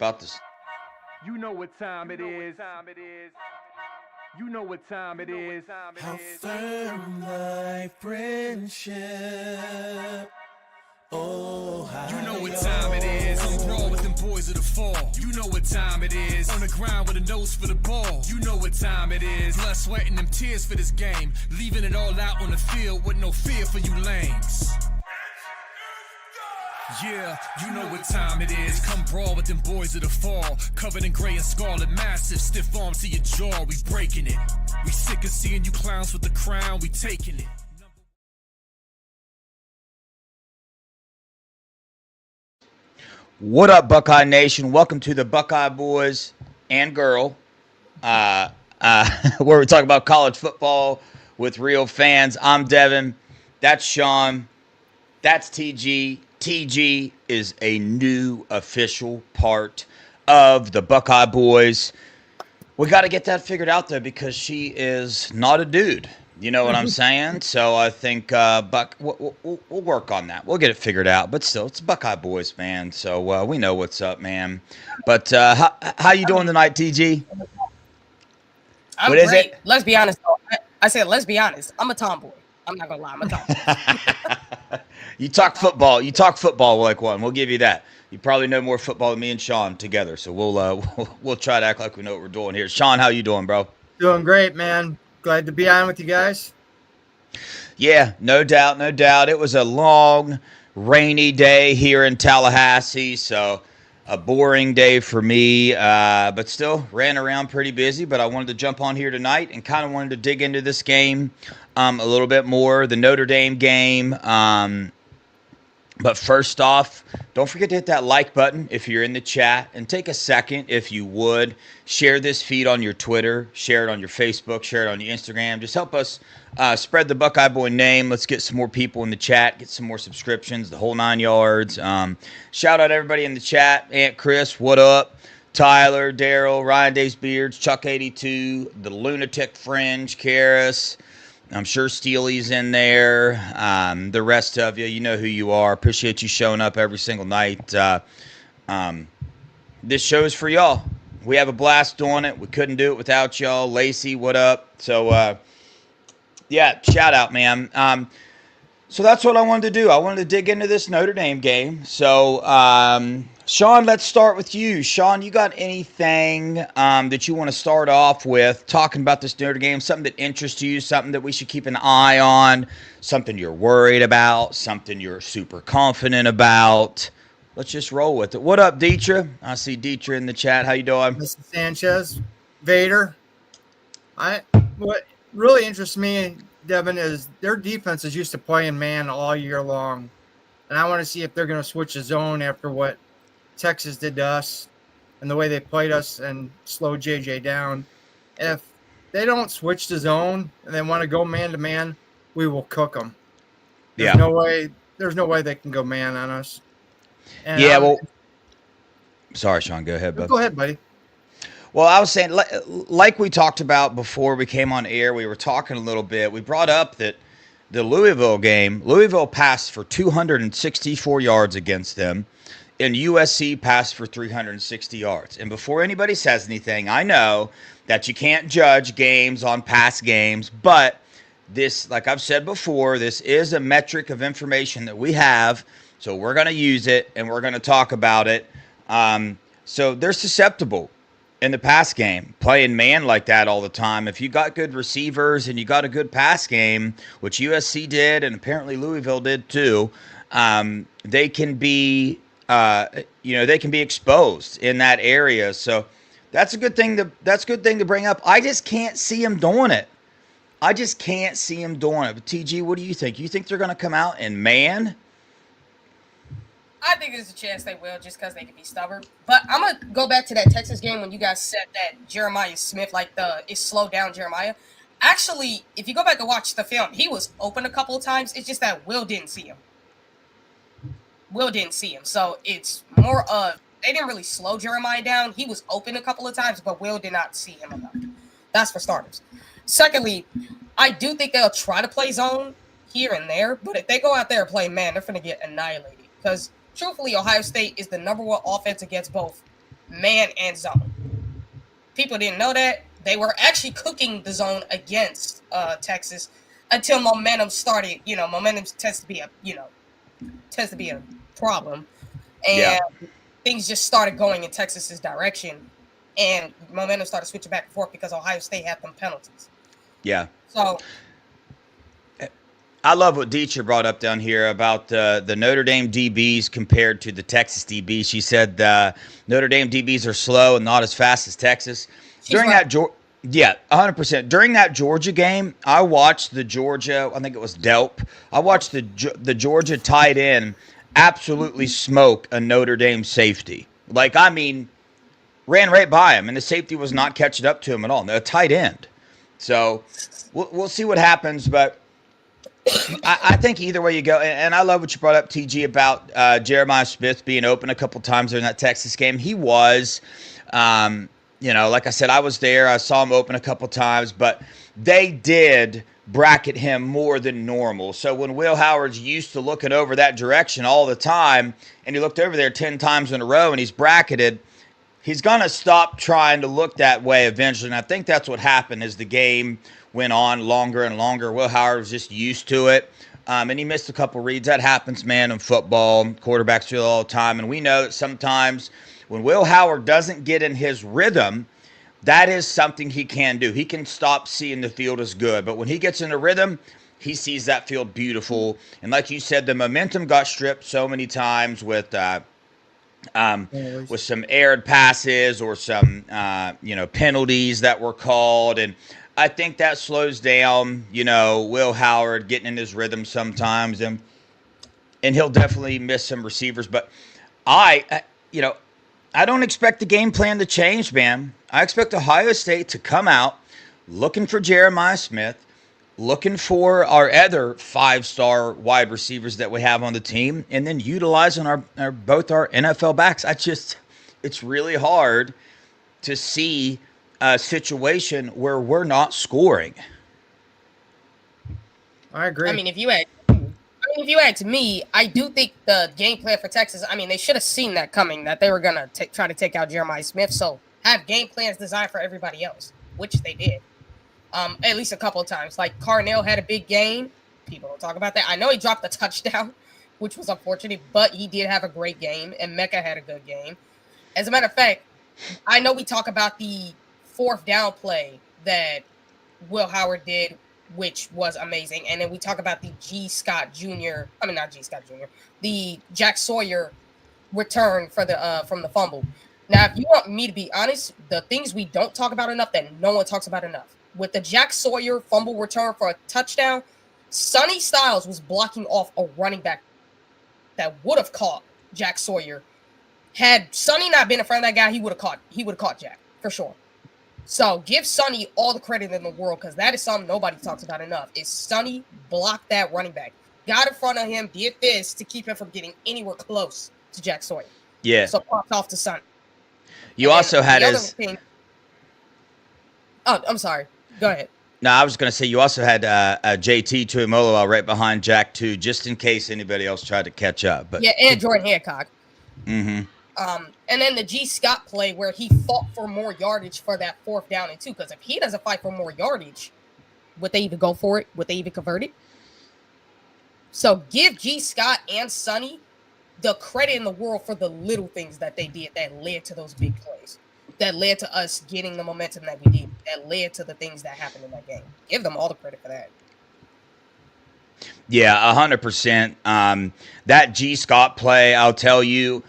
about this. You know what time it is. You know what time it is. How firm thy friendship. Oh, how you know what time it is. Come brawl with them boys of the fall. You know what time it is. On the ground with a nose for the ball. You know what time it is. Blood, sweat, and them tears for this game. Leaving it all out on the field with no fear for you lames. Yeah, you know what time it is. Come brawl with them boys of the fall. Covered in gray and scarlet, massive, stiff arm to your jaw. We breaking it. We sick of seeing you clowns with the crown. We taking it. What up, Buckeye Nation? Welcome to the Buckeye Boys and Girl, where we talk about college football with real fans. I'm Devin. That's Sean. That's TG. TG is a new official part of the Buckeye Boys. We got to get that figured out, though, because she is not a dude. You know what I'm saying? So I think we'll work on that. We'll get it figured out. But still, it's Buckeye Boys, man. So we know what's up, man. But how you doing tonight, TG? I'm what is great. it? Let's be honest, though. I said, let's be honest. I'm a tomboy. I'm not going to lie. I'm a tomboy. You talk football. You talk football like one. We'll give you that. You probably know more football than me and Sean together. So we'll try to act like we know what we're doing here. Sean, how you doing, bro? Doing great, man. Glad to be on with you guys. Yeah, no doubt, no doubt. It was a long, rainy day here in Tallahassee, so a boring day for me, but still ran around pretty busy. But I wanted to jump on here tonight and kind of wanted to dig into this game a little bit more, the Notre Dame game. But first off, don't forget to hit that like button if you're in the chat, and take a second, if you would, share this feed on your Twitter, share it on your Facebook, share it on your Instagram. Just help us spread the Buckeye Boy name. Let's get some more people in the chat, get some more subscriptions, the whole 9 yards. Shout out everybody in the chat. Aunt Chris, what up? Tyler, Daryl, Ryan Days Beards, Chuck82, the Lunatic Fringe, Karis. I'm sure Steely's in there. The rest of you, you know who you are. Appreciate you showing up every single night. This show is for y'all. We have a blast doing it. We couldn't do it without y'all. Lacey, what up? So, yeah, shout out, man. So that's what I wanted to do. I wanted to dig into this Notre Dame game. So, Sean, let's start with you. Sean, you got anything that you want to start off with talking about this Notre Dame, something that interests you, something that we should keep an eye on, something you're worried about, something you're super confident about? Let's just roll with it. What up, Deetra? I see Deetra in the chat. How you doing? Mr. Sanchez, Vader. What really interests me, Devin, is their defense is used to playing man all year long. And I want to see if they're going to switch the zone after what Texas did to us and the way they played us and slow JJ down. If they don't switch the zone and they want to go man to man, we will cook them. There's no way they can go man on us. And sorry, Sean, go ahead, bud. Go ahead, buddy. Well, I was saying, like we talked about before we came on air, we were talking a little bit. We brought up that the Louisville game, Louisville passed for 264 yards against them, and USC passed for 360 yards. And before anybody says anything, I know that you can't judge games on past games, but this, like I've said before, this is a metric of information that we have, so we're going to use it, and we're going to talk about it. So they're susceptible in the pass game, playing man like that all the time. If you got good receivers and you got a good pass game, which USC did and apparently Louisville did too, they can be, they can be exposed in that area. So that's a good thing to bring up. I just can't see him doing it. But TG, what do you think? You think they're going to come out and man? I think there's a chance they will, just because they can be stubborn. But I'm going to go back to that Texas game when you guys said that Jeremiah Smith, it slowed down Jeremiah. Actually, if you go back and watch the film, he was open a couple of times. It's just that Will didn't see him. So it's more of, they didn't really slow Jeremiah down. He was open a couple of times, but Will did not see him enough. That's for starters. Secondly, I do think they'll try to play zone here and there, but if they go out there and play man, they're going to get annihilated. Because truthfully, Ohio State is the #1 offense against both man and zone. People didn't know that. They were actually cooking the zone against Texas until momentum started. Momentum tends to be a problem, and things just started going in Texas's direction, and momentum started switching back and forth because Ohio State had them penalties. Yeah. So I love what Dietrich brought up down here about the Notre Dame DBs compared to the Texas DBs. She said Notre Dame DBs are slow and not as fast as Texas. During right. that 100%. During that Georgia game, I watched the Georgia, I think it was Delp. I watched the Georgia tight end absolutely smoke a Notre Dame safety. Like, I mean, ran right by him, and the safety was not catching up to him at all. A tight end. So we'll see what happens, but I think either way you go, and I love what you brought up, TG, about Jeremiah Smith being open a couple times during that Texas game. He was, like I said, I was there. I saw him open a couple times, but they did bracket him more than normal. So when Will Howard's used to looking over that direction all the time, and he looked over there 10 times in a row and he's bracketed, he's going to stop trying to look that way eventually. And I think that's what happened as the game went on longer and longer. Will Howard was just used to it. And he missed a couple reads. That happens, man, in football. Quarterbacks do it all the time. And we know that sometimes when Will Howard doesn't get in his rhythm, that is something he can do. He can stop seeing the field as good. But when he gets in a rhythm, he sees that field beautiful. And like you said, the momentum got stripped so many times with some aired passes or some, penalties that were called. And I think that slows down, Will Howard getting in his rhythm sometimes. And he'll definitely miss some receivers. But I don't expect the game plan to change, man. I expect Ohio State to come out looking for Jeremiah Smith, looking for our other 5-star wide receivers that we have on the team, and then utilizing both our NFL backs. It's really hard to see a situation where we're not scoring. I agree. I mean, if you ask me, I do think the game plan for Texas, they should have seen that coming, that they were going to try to take out Jeremiah Smith. So have game plans designed for everybody else, which they did. At least a couple of times. Like Carnell had a big game. People don't talk about that. I know he dropped a touchdown, which was unfortunate, but he did have a great game, and Mecca had a good game. As a matter of fact, I know we talk about the 4th down play that Will Howard did, which was amazing. And then we talk about the the Jack Sawyer return for the from the fumble. Now, if you want me to be honest, the things we don't talk about enough that no one talks about enough. With the Jack Sawyer fumble return for a touchdown, Sonny Styles was blocking off a running back that would have caught Jack Sawyer. Had Sonny not been in front of that guy, he would have caught Jack for sure. So give Sonny all the credit in the world, because that is something nobody talks about enough. Is Sonny blocked that running back, got in front of him, did this to keep him from getting anywhere close to Jack Sawyer. Yeah. So props off to Sonny. You also had his. Oh, I'm sorry. Go ahead. No, I was going to say you also had JT Tuimoloau right behind Jack too, just in case anybody else tried to catch up. But yeah, and Jordan Hancock. Mm-hmm. And then the G. Scott play where he fought for more yardage for that 4th down and 2. Because if he doesn't fight for more yardage, would they even go for it? Would they even convert it? So give G. Scott and Sonny the credit in the world for the little things that they did that led to those big plays, that led to us getting the momentum that we did, that led to the things that happened in that game. Give them all the credit for that. Yeah, 100%. That G. Scott play, I'll tell you,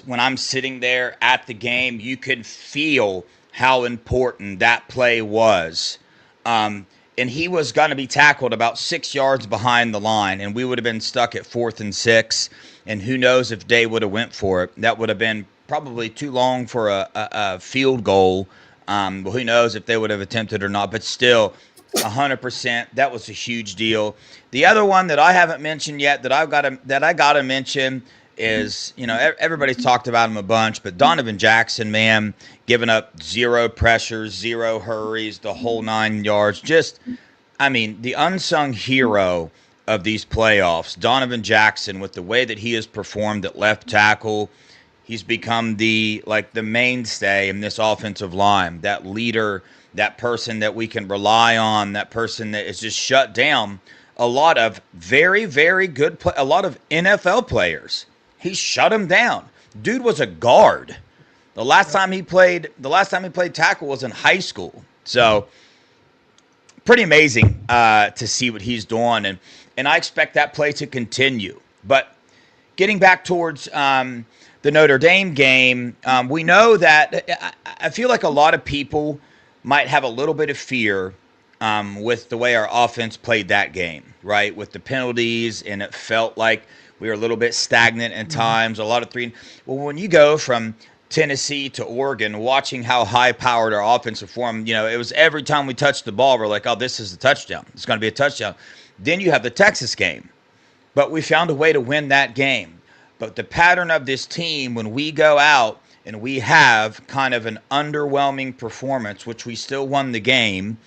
when I'm sitting there at the game, you could feel how important that play was. And he was going to be tackled about 6 yards behind the line, and we would have been stuck at 4th and 6. And who knows if Day would have went for it. That would have been probably too long for a field goal. Well, who knows if they would have attempted or not. But still, 100%, that was a huge deal. The other one that I haven't mentioned yet that I got to mention is, everybody's talked about him a bunch, but Donovan Jackson, man, giving up 0 pressures, 0 hurries, the whole 9 yards. The unsung hero of these playoffs, Donovan Jackson, with the way that he has performed at left tackle, He's become the mainstay in this offensive line, that leader, that person that we can rely on, that person that is just shut down a lot of very, very good a lot of NFL players. He shut them down. Dude was a guard. The last time he played tackle was in high school. So pretty amazing to see what he's doing, and I expect that play to continue. But getting back towards the Notre Dame game, we know that I feel like a lot of people might have a little bit of fear with the way our offense played that game, right? With the penalties, and it felt like we were a little bit stagnant at times. A lot of three. Well, when you go from Tennessee to Oregon, watching how high-powered our offensive form, it was every time we touched the ball, we're like, oh, this is a touchdown. It's going to be a touchdown. Then you have the Texas game. But we found a way to win that game. But the pattern of this team, when we go out and we have kind of an underwhelming performance, which we still won the game,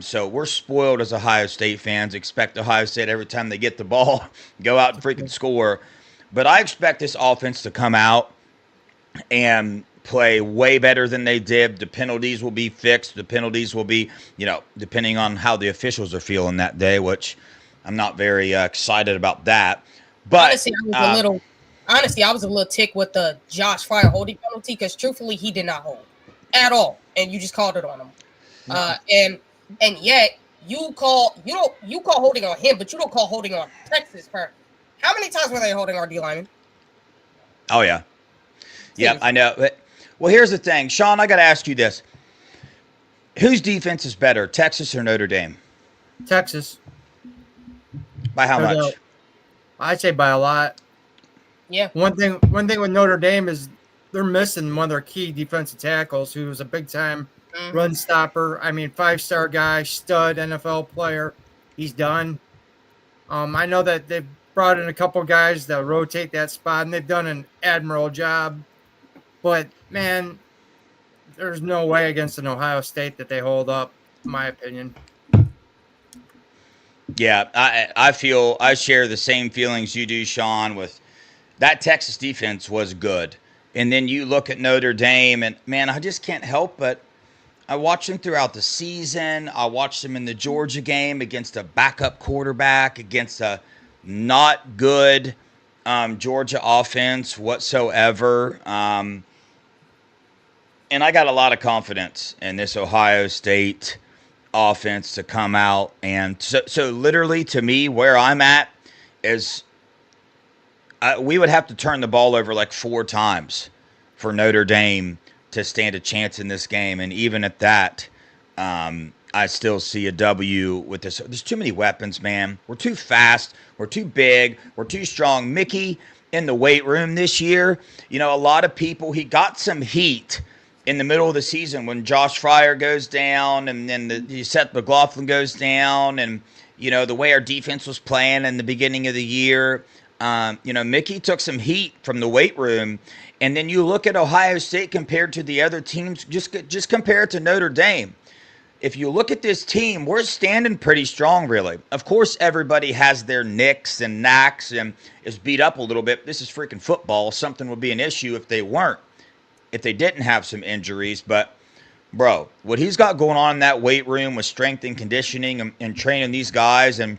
so we're spoiled as Ohio State fans. Expect Ohio State every time they get the ball, go out and freaking score. But I expect this offense to come out and play way better than they did. The penalties will be fixed. The penalties will be, depending on how the officials are feeling that day, which I'm not very excited about that. But honestly, I was a little ticked with the Josh Fryer holding penalty, because truthfully, he did not hold at all, and you just called it on him. No. And yet you call holding on him, but you don't call holding on Texas. How many times were they holding our D lineman? Oh yeah, yeah, I know. Well, here's the thing, Sean. I got to ask you this: whose defense is better, Texas or Notre Dame? Texas. By how much? I'd say by a lot. Yeah. One thing with Notre Dame is they're missing one of their key defensive tackles, who was a big-time run stopper. I mean, 5-star guy, stud NFL player. He's done. I know that they've brought in a couple guys that rotate that spot, and they've done an admirable job. But, man, there's no way against an Ohio State that they hold up, in my opinion. Yeah, I share the same feelings you do, Sean, with that Texas defense was good. And then you look at Notre Dame, and, man, I just can't help but I watched them throughout the season. I watched them in the Georgia game against a backup quarterback, against a not good Georgia offense whatsoever. And I got a lot of confidence in this Ohio State offense to come out. And so literally, to me, where I'm at is we would have to turn the ball over like 4 times for Notre Dame to stand a chance in this game. And even at that, I still see a W with this. There's too many weapons, man. We're too fast. We're too big. We're too strong. Mickey in the weight room this year, a lot of people, he got some heat in the middle of the season when Josh Fryer goes down, and then Seth McLaughlin goes down, and, the way our defense was playing in the beginning of the year. Mickey took some heat from the weight room. And then you look at Ohio State compared to the other teams, just compare it to Notre Dame. If you look at this team, we're standing pretty strong, really. Of course, everybody has their nicks and knacks and is beat up a little bit. This is freaking football. Something would be an issue if they didn't have some injuries. But, bro, what he's got going on in that weight room with strength and conditioning and training these guys and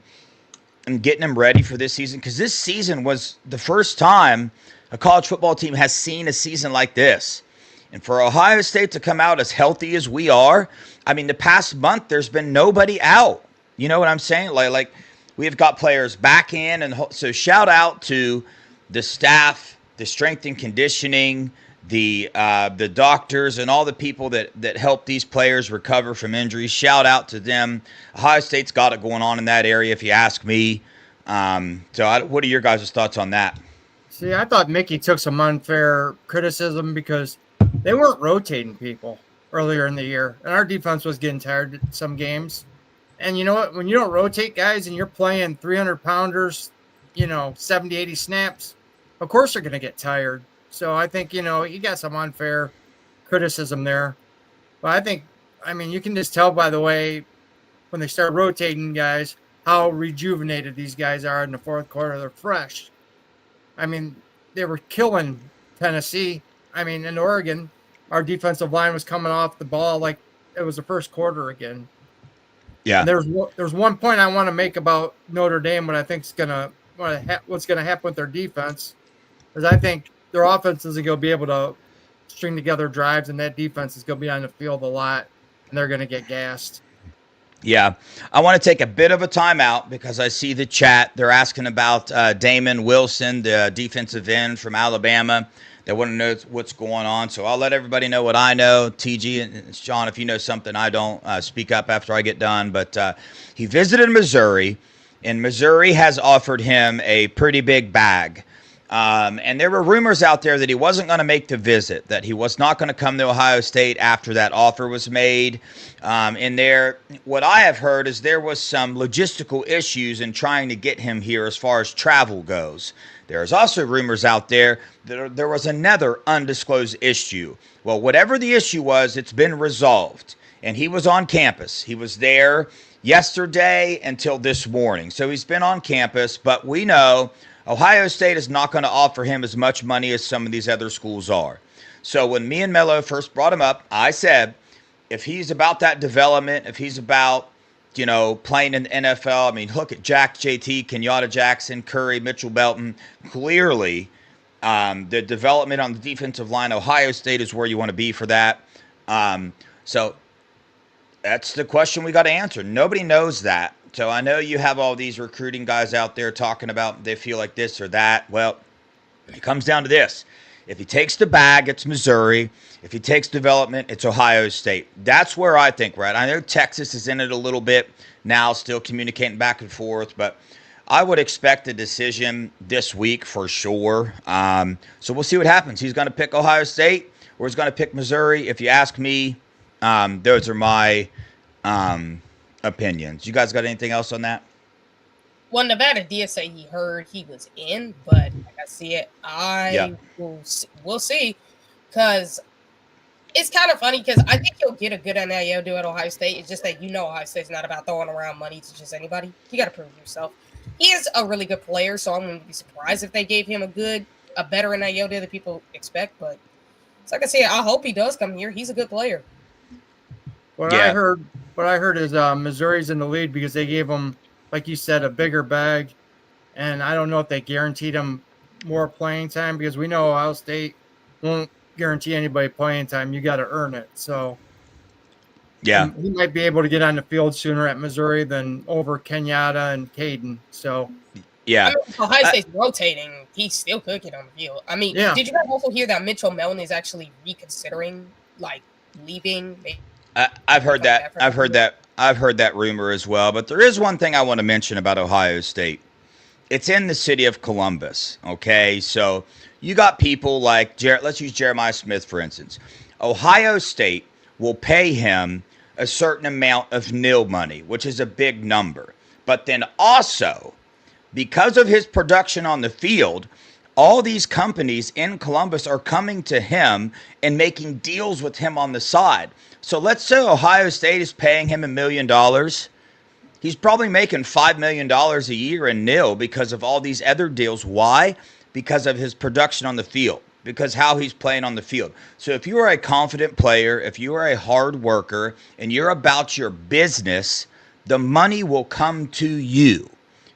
getting them ready for this season, because this season was the first time a college football team has seen a season like this. And for Ohio State to come out as healthy as we are, I mean, the past month, there's been nobody out. You know what I'm saying? Like we've got players back in. And so shout out to the staff, the strength and conditioning, the doctors, and all the people that help these players recover from injuries. Shout out to them. Ohio State's got it going on in that area, if you ask me. What are your guys' thoughts on that? See, I thought Mickey took some unfair criticism because they weren't rotating people earlier in the year, and our defense was getting tired at some games. And you know what? When you don't rotate guys and you're playing 300-pounders, 70, 80 snaps, of course they're going to get tired. So I think, he got some unfair criticism there. But you can just tell by the way when they start rotating guys how rejuvenated these guys are in the fourth quarter. They're fresh. I mean, they were killing Tennessee. I mean, in Oregon, our defensive line was coming off the ball like it was the first quarter again. Yeah. And there's one point I want to make about Notre Dame. What I think is what's gonna happen with their defense is I think their offense is going to be able to string together drives, and that defense is going to be on the field a lot, and they're going to get gassed. Yeah. I want to take a bit of a timeout because I see the chat. They're asking about Damon Wilson, the defensive end from Alabama. They want to know what's going on. So I'll let everybody know what I know. TG and Sean, if you know something I don't, speak up after I get done. But he visited Missouri, and Missouri has offered him a pretty big bag. And there were rumors out there that he wasn't going to make the visit, that he was not going to come to Ohio State after that offer was made. What I have heard is there was some logistical issues in trying to get him here as far as travel goes. There's also rumors out there that there was another undisclosed issue. Well, whatever the issue was, it's been resolved. And he was on campus. He was there yesterday until this morning. So he's been on campus, but we know Ohio State is not going to offer him as much money as some of these other schools are. So when me and Mello first brought him up, I said, if he's about that development, if he's about, playing in the NFL, I mean, look at Jack JT, Kenyatta Jackson, Curry, Mitchell Belton. Clearly, the development on the defensive line, Ohio State is where you want to be for that. So that's the question we got to answer. Nobody knows that. So I know you have all these recruiting guys out there talking about they feel like this or that. Well, it comes down to this. If he takes the bag, it's Missouri. If he takes development, it's Ohio State. That's where I think we're at. I know Texas is in it a little bit now, still communicating back and forth, but I would expect a decision this week for sure. So we'll see what happens. He's going to pick Ohio State or he's going to pick Missouri. If you ask me, those are my opinions. You guys got anything else on that? Well, Nevada did say he heard he was in, but like I see it, we'll see. Because it's kind of funny because I think he'll get a good NIL deal at Ohio State. It's just that Ohio State's not about throwing around money to just anybody. You got to prove yourself. He is a really good player, so I'm going to be surprised if they gave him a better NIL deal than people expect. But it's like I said, I hope he does come here. He's a good player. What I heard is Missouri's in the lead because they gave him, like you said, a bigger bag. And I don't know if they guaranteed him more playing time because we know Ohio State won't guarantee anybody playing time. You got to earn it. So yeah, he might be able to get on the field sooner at Missouri than over Kenyatta and Caden. So yeah, Ohio State's rotating. He still could get on the field. I mean, Did you guys also hear that Mitchell Melton is actually reconsidering leaving? I've heard that. I've heard that rumor as well. But there is one thing I want to mention about Ohio State. It's in the city of Columbus. Okay, so you got people like let's use Jeremiah Smith for instance. Ohio State will pay him a certain amount of nil money, which is a big number. But then also, because of his production on the field, all these companies in Columbus are coming to him and making deals with him on the side. So let's say Ohio State is paying him $1 million. He's probably making $5 million a year in nil because of all these other deals. Why? Because of his production on the field, because how he's playing on the field. So if you are a confident player, if you are a hard worker, and you're about your business, the money will come to you.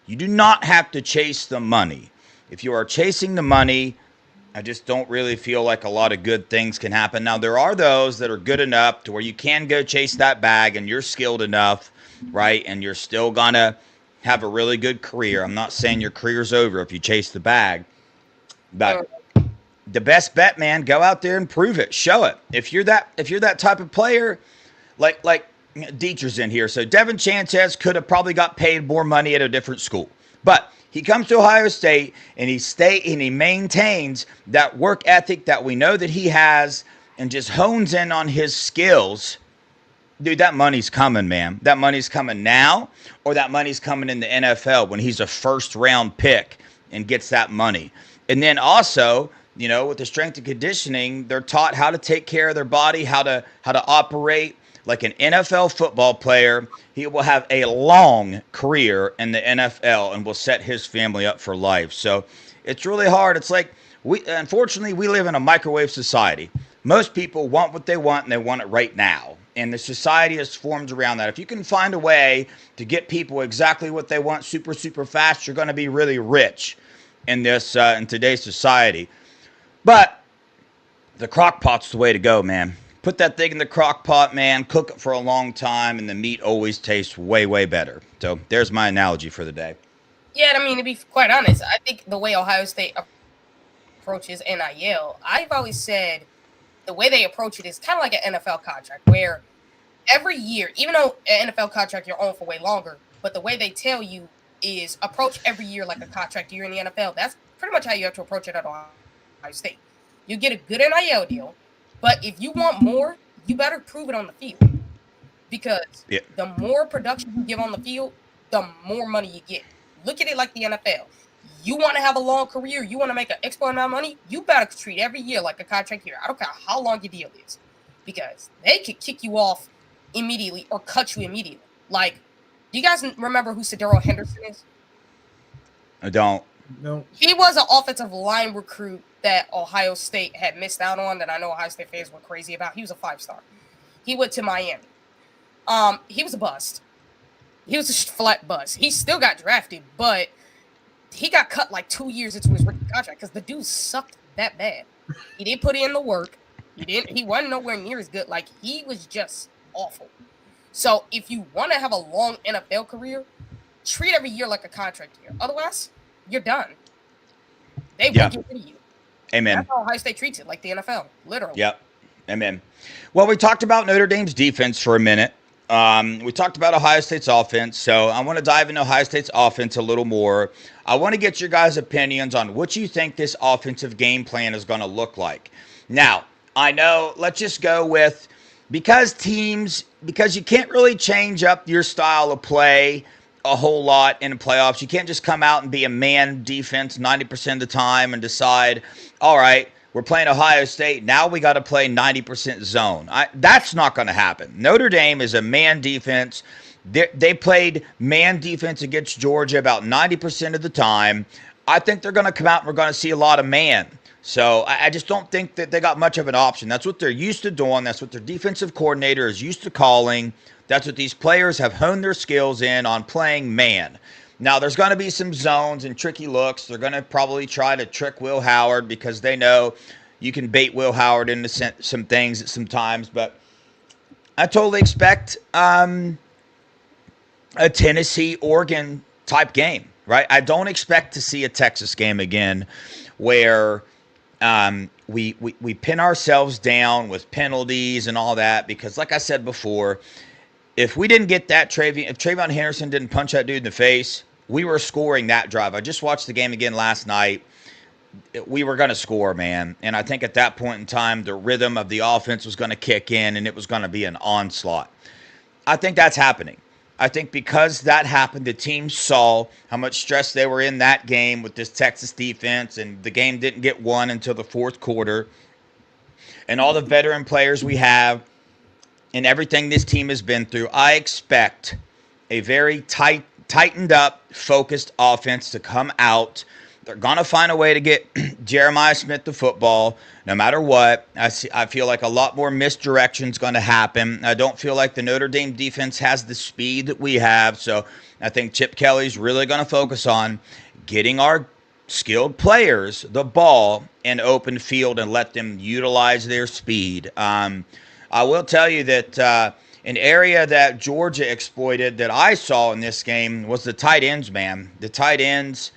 You do not have to chase the money. If you are chasing the money, I just don't really feel like a lot of good things can happen. Now, there are those that are good enough to where you can go chase that bag and you're skilled enough, right? And you're still going to have a really good career. I'm not saying your career's over if you chase the bag. But the best bet, man, go out there and prove it. Show it. If you're that type of player, like Dietrich's in here. So Devin Sanchez could have probably got paid more money at a different school. But he comes to Ohio State and he maintains that work ethic that we know that he has and just hones in on his skills. Dude, that money's coming, man. That money's coming now, or that money's coming in the NFL when he's a first-round pick and gets that money. And then also, with the strength and conditioning, they're taught how to take care of their body, how to operate like an NFL football player. He will have a long career in the NFL and will set his family up for life. So it's really hard. It's like Unfortunately, we live in a microwave society. Most people want what they want, and they want it right now. And the society is formed around that. If you can find a way to get people exactly what they want super, super fast, you're going to be really rich in today's society. But the crock pot's the way to go, man. Put that thing in the crock pot, man. Cook it for a long time, and the meat always tastes way, way better. So there's my analogy for the day. Yeah, I mean, to be quite honest, I think the way Ohio State approaches NIL, I've always said the way they approach it is kind of like an NFL contract, where every year, even though an NFL contract you're on for way longer, but the way they tell you is approach every year like a contract year in the NFL. That's pretty much how you have to approach it at Ohio State. You get a good NIL deal, but if you want more, you better prove it on the field. Because the more production you give on the field, the more money you get. Look at it like the NFL. You want to have a long career, you want to make an X amount of money, you better treat every year like a contract year. I don't care how long your deal is. Because they could kick you off immediately or cut you immediately. Like, do you guys remember who Cedero Henderson is? I don't. No. He was an offensive line recruit that Ohio State had missed out on that I know Ohio State fans were crazy about. He was a 5-star. He went to Miami. He was a bust. He was a flat bust. He still got drafted, but he got cut like 2 years into his rookie contract because the dude sucked that bad. He didn't put in the work. He wasn't nowhere near as good. Like, he was just awful. So if you want to have a long NFL career, treat every year like a contract year. Otherwise, you're done. They will get rid of you. Amen. That's how Ohio State treats it, like the NFL, literally. Yep. Amen. Well, we talked about Notre Dame's defense for a minute. We talked about Ohio State's offense, so I want to dive into Ohio State's offense a little more. I want to get your guys' opinions on what you think this offensive game plan is going to look like. Now, I know, let's just go with, because you can't really change up your style of play a whole lot in the playoffs. You can't just come out and be a man defense 90% of the time and decide, all right, we're playing Ohio State. Now we got to play 90% zone. That's not going to happen. Notre Dame is a man defense. They played man defense against Georgia about 90% of the time. I think they're going to come out and we're going to see a lot of man. So I just don't think that they got much of an option. That's what they're used to doing. That's what their defensive coordinator is used to calling. That's what these players have honed their skills in on, playing man. Now, there's going to be some zones and tricky looks. They're going to probably try to trick Will Howard because they know you can bait Will Howard into some things at some times. But I totally expect a Tennessee-Oregon type game, right? I don't expect to see a Texas game again where we pin ourselves down with penalties and all that because, like I said before, if we didn't get that if Trayvon Henderson didn't punch that dude in the face, we were scoring that drive. I just watched the game again last night. We were going to score, man. And I think at that point in time, the rhythm of the offense was going to kick in and it was going to be an onslaught. I think that's happening. I think because that happened, the team saw how much stress they were in that game with this Texas defense, and the game didn't get won until the fourth quarter. And all the veteran players we have and everything this team has been through, I expect a very tightened up, focused offense to come out. They're going to find a way to get Jeremiah Smith the football no matter what. I feel like a lot more misdirection is going to happen. I don't feel like the Notre Dame defense has the speed that we have. So I think Chip Kelly's really going to focus on getting our skilled players the ball in open field and let them utilize their speed. I will tell you that an area that Georgia exploited that I saw in this game was the tight ends, man. The tight ends.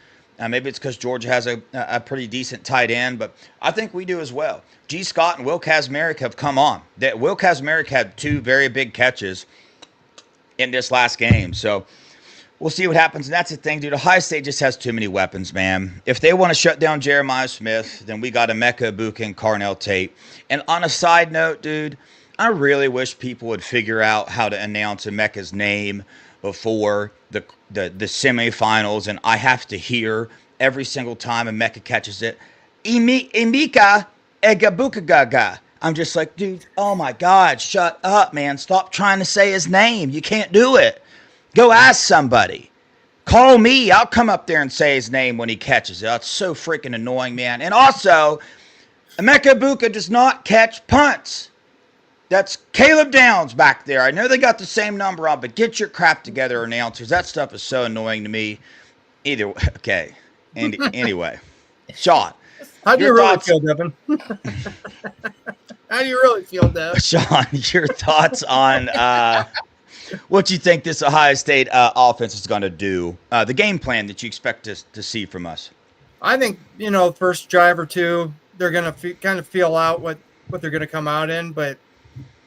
Maybe it's because Georgia has a pretty decent tight end, but I think we do as well. G. Scott and Will Kazmarek have come on. Will Kazmarek had 2 very big catches in this last game, so we'll see what happens. And that's the thing, dude. Ohio State just has too many weapons, man. If they want to shut down Jeremiah Smith, then we got Emeka Egbuka and Carnell Tate. And on a side note, dude, I really wish people would figure out how to announce Emeka's name before the semifinals, and I have to hear every single time Emeka catches it, Emeka Egbuka. I'm just like, dude, oh my God, shut up, man. Stop trying to say his name. You can't do it. Go ask somebody. Call me. I'll come up there and say his name when he catches it. That's so freaking annoying, man. And also, Emeka Buka does not catch punts. That's Caleb Downs back there. I know they got the same number on, but get your crap together, announcers. That stuff is so annoying to me. Either way, okay. And anyway, Sean, How do your you really thoughts- feel, Devin? How do you really feel, Devin? Sean, your thoughts on what you think this Ohio State offense is going to do, the game plan that you expect to see from us. I think, first drive or two, they're going to kind of feel out what they're going to come out in. But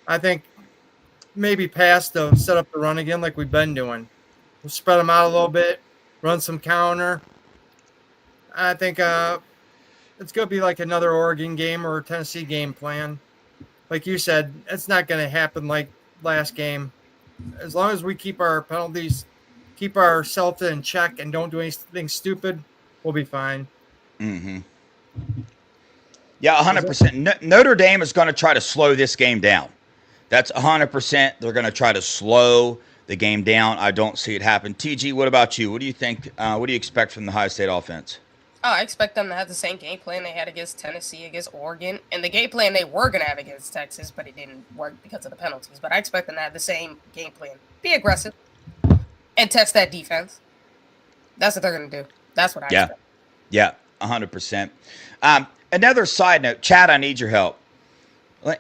I think maybe pass to set up the run again like we've been doing. We'll spread them out a little bit, run some counter. I think it's going to be like another Oregon game or Tennessee game plan. Like you said, it's not going to happen like last game. As long as we keep our penalties, keep ourselves in check, and don't do anything stupid, we'll be fine. Mm-hmm. Yeah, 100%. Notre Dame is going to try to slow this game down. That's 100%. They're going to try to slow the game down. I don't see it happen. TG, what about you? What do you think? What do you expect from the Ohio State offense? Oh, I expect them to have the same game plan they had against Tennessee, against Oregon, and the game plan they were going to have against Texas, but it didn't work because of the penalties. But I expect them to have the same game plan. Be aggressive and test that defense. That's what they're going to do. That's what I expect. Yeah, 100%. Another side note, Chad, I need your help.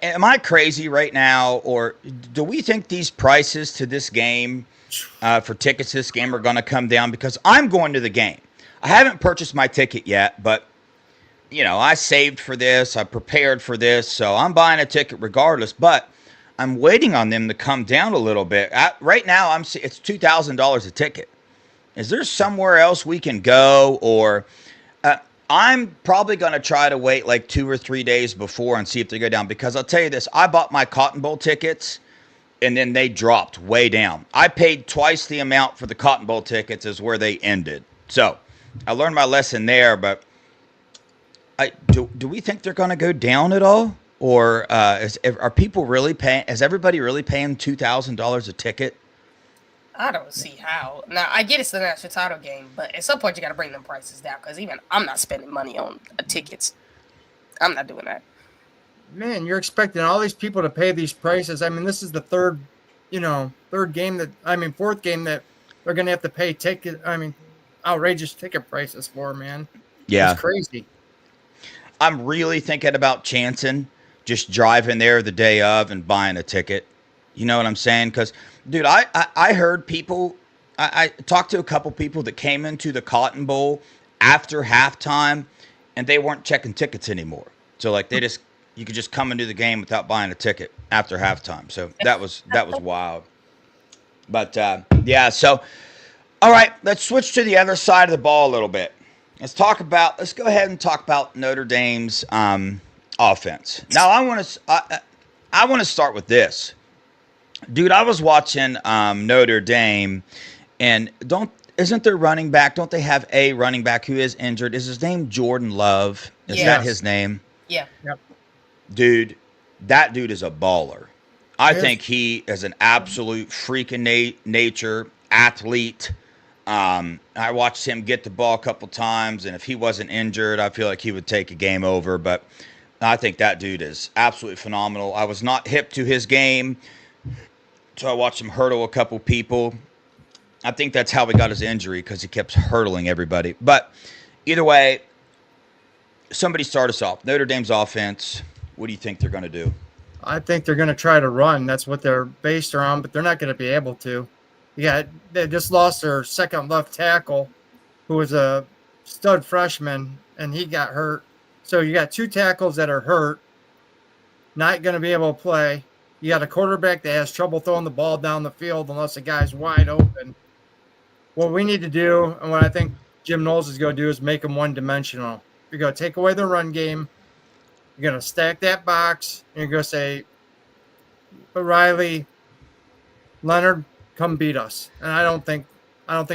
Am I crazy right now, or do we think these prices to this game for tickets to this game are going to come down? Because I'm going to the game. I haven't purchased my ticket yet, but, I saved for this. I prepared for this, so I'm buying a ticket regardless. But I'm waiting on them to come down a little bit. Right now, it's $2,000 a ticket. Is there somewhere else we can go, or I'm probably going to try to wait like 2 or 3 days before and see if they go down, because I'll tell you this, I bought my Cotton Bowl tickets and then they dropped way down. I paid twice the amount for the Cotton Bowl tickets as where they ended. So I learned my lesson there, but do we think they're going to go down at all? Or are people really paying, is everybody really paying $2,000 a ticket? I don't see how. Now, I get it's the national title game, but at some point you got to bring them prices down, because even I'm not spending money on tickets. I'm not doing that. Man, you're expecting all these people to pay these prices. I mean, this is the fourth game that they're going to have to pay outrageous ticket prices for, man. Yeah. It's crazy. I'm really thinking about chancing, just driving there the day of and buying a ticket. You know what I'm saying? Because, dude, I heard people, I talked to a couple people that came into the Cotton Bowl after halftime, and they weren't checking tickets anymore. So, like, you could just come into the game without buying a ticket after halftime. So that was wild. But, yeah, so, all right, let's switch to the other side of the ball a little bit. Let's go ahead and talk about Notre Dame's offense. Now, I want to start with this. Dude, I was watching Notre Dame, and isn't their running back? Don't they have a running back who is injured? Is his name Jordan Love? Is that his name? Yeah. Yep. Dude, that dude is a baller. I think he is an absolute freak of nature athlete. I watched him get the ball a couple times, and if he wasn't injured, I feel like he would take a game over. But I think that dude is absolutely phenomenal. I was not hip to his game, so I watched him hurdle a couple people. I think that's how he got his injury, because he kept hurdling everybody. But either way, somebody start us off. Notre Dame's offense, what do you think they're going to do? I think they're going to try to run. That's what they're based around, but they're not going to be able to. They just lost their second left tackle, who was a stud freshman, and he got hurt. So you got two tackles that are hurt, not going to be able to play. You got a quarterback that has trouble throwing the ball down the field unless the guy's wide open. What we need to do, and what I think Jim Knowles is going to do, is make them one-dimensional. You're going to take away the run game. You're going to stack that box, and you're going to say, Riley, Leonard, come beat us. And I don't think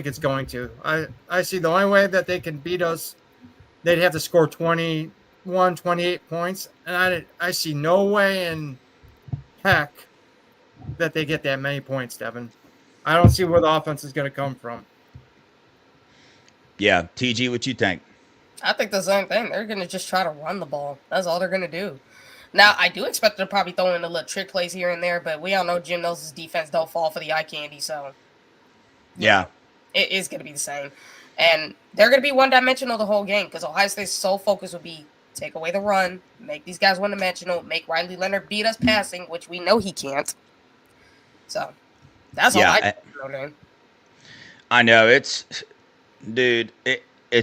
it's going to. I see the only way that they can beat us, they'd have to score 21, 28 points. And I see no way in heck that they get that many points, Devin. I don't see where the offense is going to come from. Yeah, TG, what you think? I think the same thing. They're going to just try to run the ball. That's all they're going to do. Now, I do expect them to probably throw in a little trick plays here and there, but we all know Jim knows his defense don't fall for the eye candy, so Yeah. it is going to be the same. And they're going to be one-dimensional the whole game because Ohio State's sole focus would be take away the run, make these guys one-dimensional, make Riley Leonard beat us passing, which we know he can't. So that's all I know. I know. It's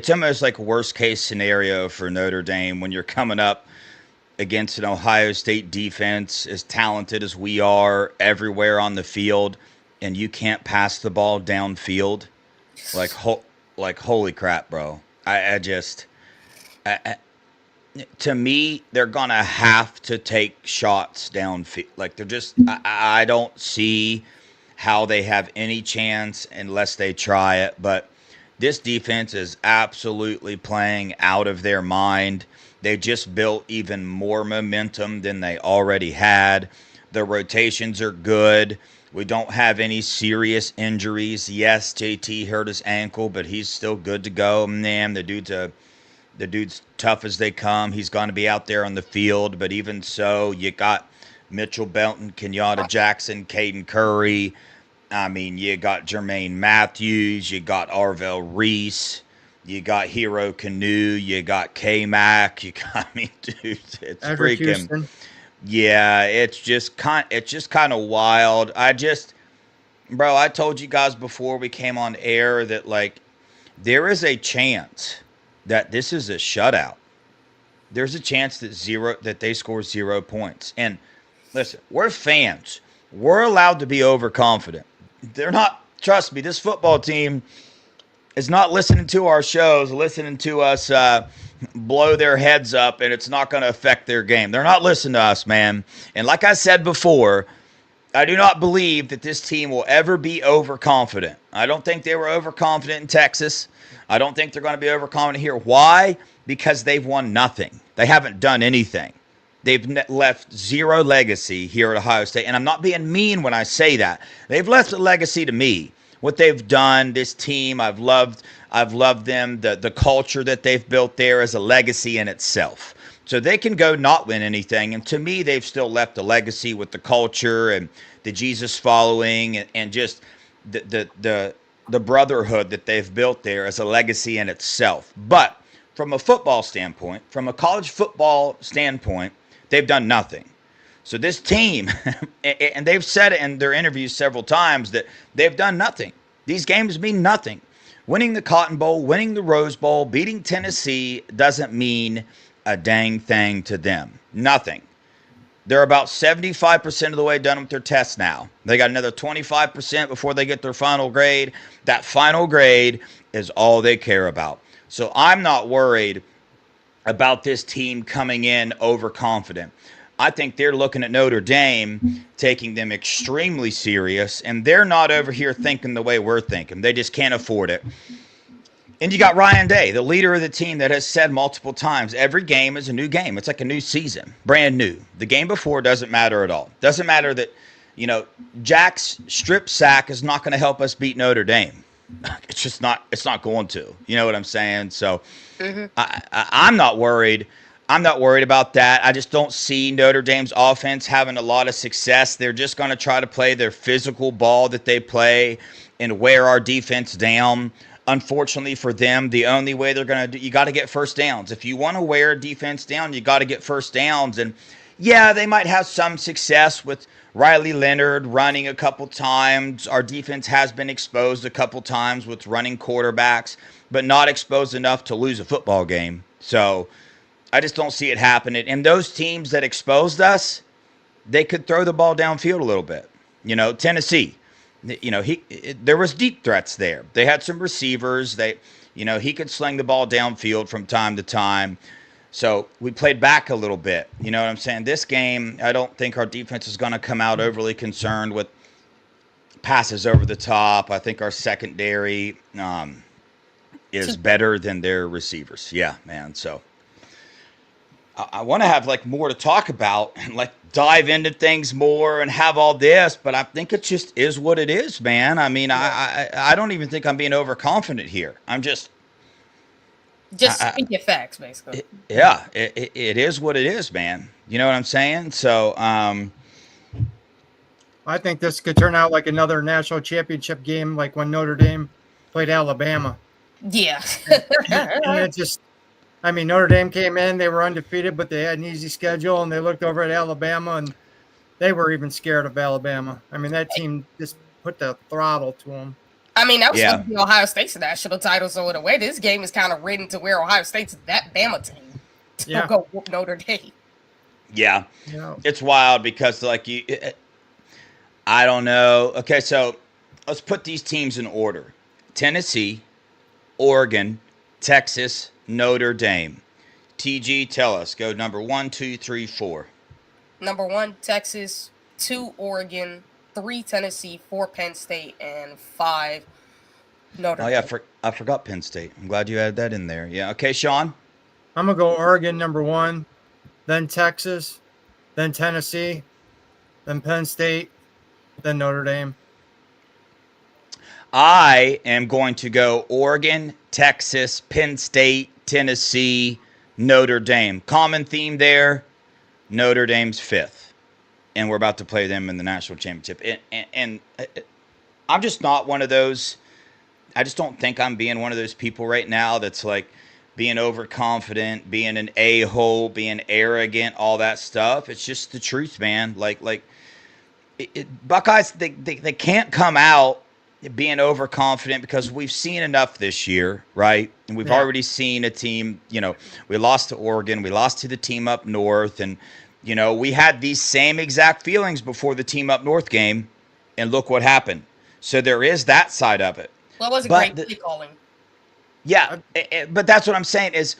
almost like a worst-case scenario for Notre Dame when you're coming up against an Ohio State defense as talented as we are everywhere on the field, and you can't pass the ball downfield. Like holy crap, bro. To me, they're gonna have to take shots downfield. Like they're just, I don't see how they have any chance unless they try it. But this defense is absolutely playing out of their mind. They just built even more momentum than they already had. The rotations are good. We don't have any serious injuries. Yes, JT hurt his ankle, but he's still good to go. Man, the dude's tough as they come. He's going to be out there on the field, but even so, you got Mitchell Belton, Kenyatta Jackson, Caden Curry. I mean, you got Jermaine Matthews, you got Arvell Reese, you got Hero Canoe, you got K-Mac, you got, I mean, dude, it's Edward freaking, Houston. yeah, it's just kind of wild. Bro, I told you guys before we came on air that, like, there is a chance that this is a shutout. There's a chance that they score 0 points. And listen, we're fans. We're allowed to be overconfident. They're not, trust me, this football team is not listening to our shows, listening to us blow their heads up, and it's not going to affect their game. They're not listening to us, man. And like I said before, I do not believe that this team will ever be overconfident. I don't think they were overconfident in Texas. I don't think they're going to be overconfident here. Why? Because they've won nothing. They haven't done anything. They've left zero legacy here at Ohio State. And I'm not being mean when I say that. They've left a legacy to me. What they've done, this team, I've loved them. The culture that they've built there is a legacy in itself. So they can go not win anything. And to me, they've still left a legacy with the culture and the Jesus following and just the brotherhood that they've built there as a legacy in itself. But from a football standpoint, from a college football standpoint, they've done nothing. So this team, and they've said it in their interviews several times, that they've done nothing. These games mean nothing. Winning the Cotton Bowl, winning the Rose Bowl, beating Tennessee doesn't mean a dang thing to them. Nothing. They're about 75% of the way done with their tests now. They got another 25% before they get their final grade. That final grade is all they care about. So I'm not worried about this team coming in overconfident. I think they're looking at Notre Dame, taking them extremely serious, and they're not over here thinking the way we're thinking. They just can't afford it. And you got Ryan Day, the leader of the team, that has said multiple times, every game is a new game. It's like a new season, brand new. The game before doesn't matter at all. Doesn't matter that, Jack's strip sack is not going to help us beat Notre Dame. It's just not. It's not going to. You know what I'm saying? So I'm not worried. I'm not worried about that. I just don't see Notre Dame's offense having a lot of success. They're just going to try to play their physical ball that they play and wear our defense down. Unfortunately for them, the only way they're going to do, you got to get first downs. If you want to wear defense down, you got to get first downs. And yeah, they might have some success with Riley Leonard running a couple times. Our defense has been exposed a couple times with running quarterbacks, but not exposed enough to lose a football game. So I just don't see it happening. And those teams that exposed us, they could throw the ball downfield a little bit. Tennessee, there was deep threats there. They had some receivers. He could sling the ball downfield from time to time. So we played back a little bit. You know what I'm saying? This game, I don't think our defense is going to come out overly concerned with passes over the top. I think our secondary is better than their receivers. Yeah, man. So I want to have more to talk about, dive into things more and have all this, but I think it just is what it is, man. I mean, I don't even think I'm being overconfident here. I'm just Just speaking facts, basically. It is what it is, man. You know what I'm saying? So, I think this could turn out like another national championship game, like when Notre Dame played Alabama. Yeah. And it just, I mean, Notre Dame came in, they were undefeated, but they had an easy schedule, and they looked over at Alabama, and they were even scared of Alabama. I mean, that team just put the throttle to them. I mean, that was Yeah. supposed to be Ohio State's national title, so in a way, this game is kind of written to where Ohio State's that Bama team to Yeah. go whoop Notre Dame. yeah, Yeah. it's wild because I don't know. Okay, so let's put these teams in order: Tennessee, Oregon, Texas, Notre Dame. TG, tell us. Go number 1, 2, 3, 4. Number 1, Texas. 2, Oregon. 3, Tennessee. 4, Penn State. And 5, Notre Oh Dame. yeah, I forgot Penn State. I'm glad you added that in there. Yeah. Okay, Sean. I'm going to go Oregon number 1, then Texas, then Tennessee, then Penn State, then Notre Dame. I am going to go Oregon, Texas, Penn State, Tennessee, Notre Dame. Common theme there. Notre Dame's 5th, and we're about to play them in the national championship. And I'm just not one of those. I just don't think I'm being one of those people right now that's like being overconfident, being an a-hole, being arrogant, all that stuff. It's just the truth, man. Buckeyes, they can't come out being overconfident because we've seen enough this year, right? And we've already seen a team, we lost to Oregon, we lost to the team up north, and, we had these same exact feelings before the team up north game, and look what happened. So there is that side of it. Well, it was a great play calling. Yeah, but that's what I'm saying is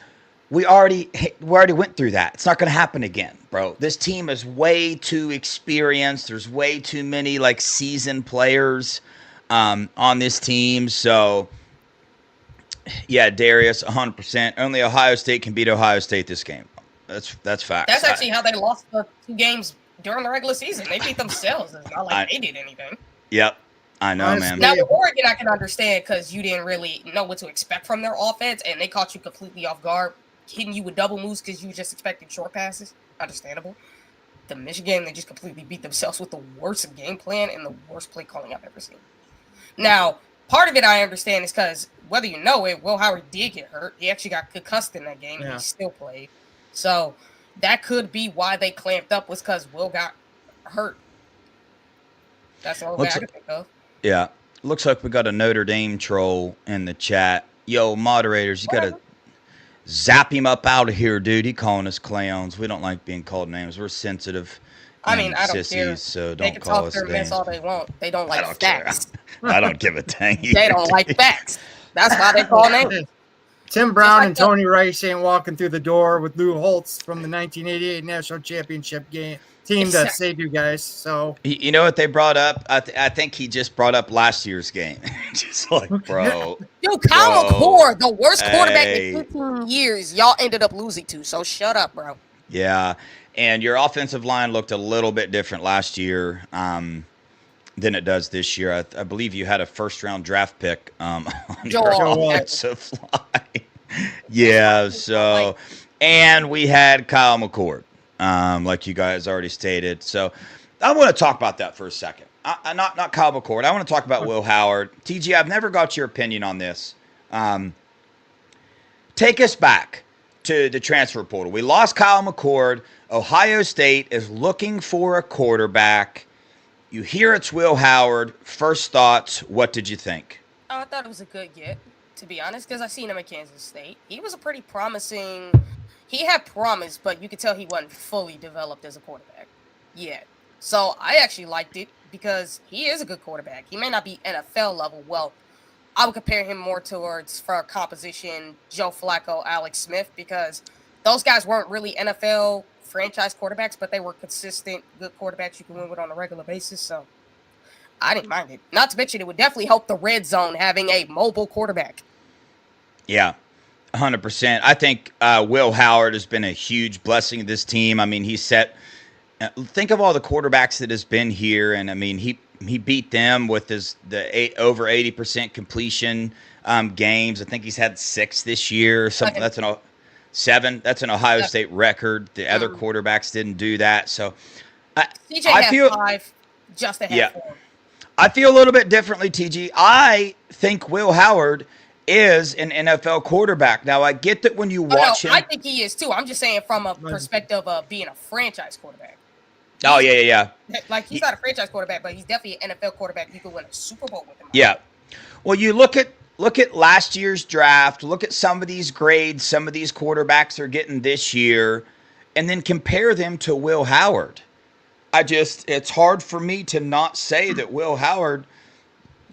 we already went through that. It's not going to happen again, bro. This team is way too experienced. There's way too many seasoned players on this team. So yeah, Darius, 100%. Only Ohio State can beat Ohio State this game. That's facts. That's actually how they lost the 2 games during the regular season. They beat themselves. It's not like they did anything. Yep. I know, man. Now, with Oregon, I can understand because you didn't really know what to expect from their offense, and they caught you completely off guard, hitting you with double moves because you were just expecting short passes. Understandable. The Michigan, they just completely beat themselves with the worst game plan and the worst play calling I've ever seen. Now, part of it I understand is because, whether you know it, Will Howard did get hurt. He actually got concussed in that game, and he still played. So, that could be why they clamped up, was because Will got hurt. That's the only way I can think of. Yeah. Looks like we got a Notre Dame troll in the chat. Yo, moderators, you got to zap him up out of here, dude. He calling us clowns. We don't like being called names. We're sensitive. I mean, I don't sissies, care. So They don't can call talk us their mess names. all they want. They don't like facts. I don't give a dang. They don't like facts. That's why they call names. Tim Brown and Tony Rice ain't walking through the door with Lou Holtz from the 1988 national championship game team that saved you guys. So You know what they brought up? I think he just brought up last year's game. Just like, bro. Dude, Kyle McCord, the worst quarterback in 15 years, y'all ended up losing to. So shut up, bro. Yeah. And your offensive line looked a little bit different last year than it does this year. I believe you had a first-round draft pick on your offensive line. Yeah, so and we had Kyle McCord, like you guys already stated. So I want to talk about that for a second. Not Kyle McCord. I want to talk about Will Howard. TG, I've never got your opinion on this. Take us back to the transfer portal. We lost Kyle McCord. Ohio State is looking for a quarterback. You hear it's Will Howard. First thoughts, what did you think? Oh, I thought it was a good get, to be honest, because I seen him at Kansas State. He was a pretty promising. He had promise, but you could tell he wasn't fully developed as a quarterback yet. So I actually liked it because he is a good quarterback. He may not be NFL level. Well, I would compare him more towards, for composition, Joe Flacco, Alex Smith, because those guys weren't really NFL franchise quarterbacks, but they were consistent, good quarterbacks you can win with on a regular basis. So I didn't mind it. Not to mention, it would definitely help the red zone having a mobile quarterback. Yeah, 100%. I think Will Howard has been a huge blessing to this team. I mean, he set. Think of all the quarterbacks that has been here, and I mean, he beat them with over 80% completion games. I think he's had 6 this year. Or something. Seven. 7. That's an Ohio Seven. State record. The other quarterbacks didn't do that. So CJ I had feel 5. Justin had Yeah. 4. I feel a little bit differently, TG. I think Will Howard is an NFL quarterback. Now, I get that when you watch him. I think he is too. I'm just saying from a perspective of being a franchise quarterback. Oh, yeah. Like, he's not a franchise quarterback, but he's definitely an NFL quarterback. You could win a Super Bowl with him. Yeah. Well, you look at last year's draft, look at some of these grades some of these quarterbacks are getting this year, and then compare them to Will Howard. It's hard for me to not say that Will Howard